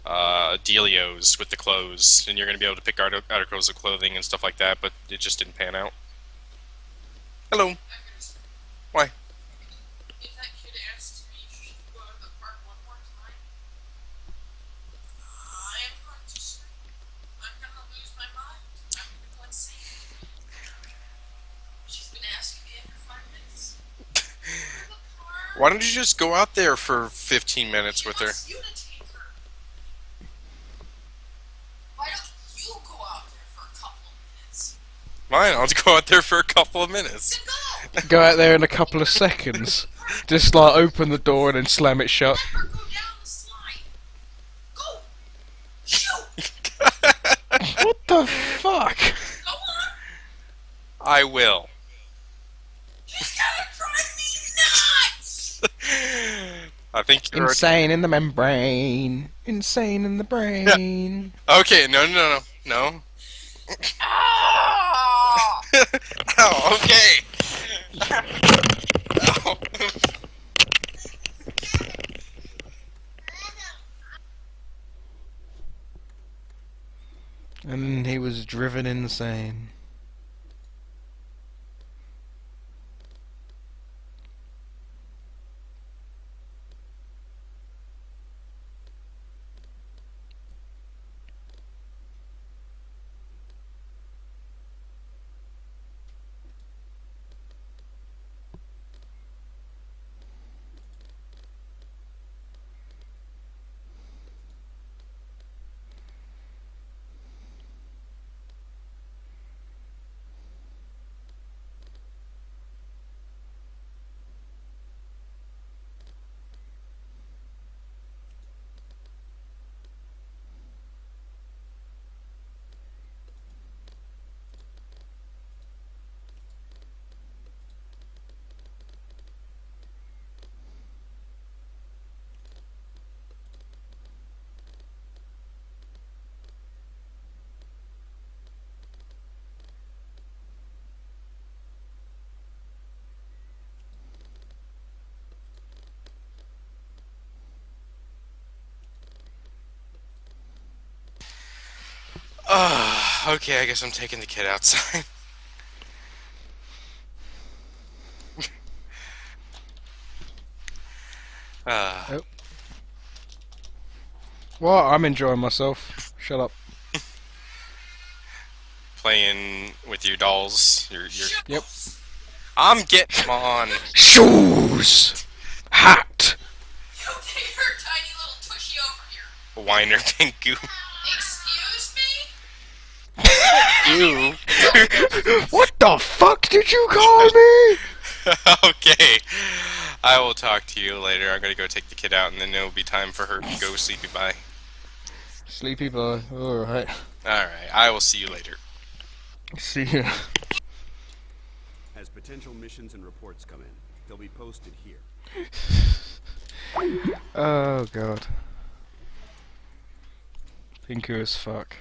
[SPEAKER 2] dealios with the clothes, and you're going to be able to pick articles of clothing and stuff like that, but it just didn't pan out. Hello. Why?
[SPEAKER 11] If that kid asks me to go to the park one more time, I am going to scream. I'm going to lose my mind. I'm going to go insane. She's been asking me every 5 minutes.
[SPEAKER 2] Why don't you just go out there for 15 minutes with her?
[SPEAKER 11] You to take her. Why don't you go out there for a couple of minutes?
[SPEAKER 2] Fine, I'll just go out there for a couple of minutes.
[SPEAKER 1] Go out there in a couple of seconds. Just like open the door and then slam it shut.
[SPEAKER 11] Let her go down the slide. Go. Shoot.
[SPEAKER 1] What the fuck?
[SPEAKER 11] Go on.
[SPEAKER 2] I will.
[SPEAKER 11] She's gonna drive me nuts.
[SPEAKER 2] I think you're
[SPEAKER 1] Insane in the membrane. Insane in the brain.
[SPEAKER 2] Okay, no. Oh, okay. Ow.
[SPEAKER 1] And he was driven insane.
[SPEAKER 2] Okay, I guess I'm taking the kid outside.
[SPEAKER 1] Oh. Well, I'm enjoying myself. Shut up.
[SPEAKER 2] Playing with your dolls. Your
[SPEAKER 1] Yep.
[SPEAKER 2] I'm getting them on.
[SPEAKER 1] Shoes! Hat!
[SPEAKER 11] You take her tiny
[SPEAKER 2] whiner, Pinku.
[SPEAKER 11] Excuse me?
[SPEAKER 2] You.
[SPEAKER 1] What the fuck did you call me?
[SPEAKER 2] Okay. I will talk to you later. I'm gonna go take the kid out, and then it'll be time for her to go sleepy bye.
[SPEAKER 1] Sleepy boy. Alright.
[SPEAKER 2] Alright, I will see you later.
[SPEAKER 1] See ya.
[SPEAKER 6] As potential missions and reports come in, they'll be posted here.
[SPEAKER 1] Oh god. Pinku as fuck.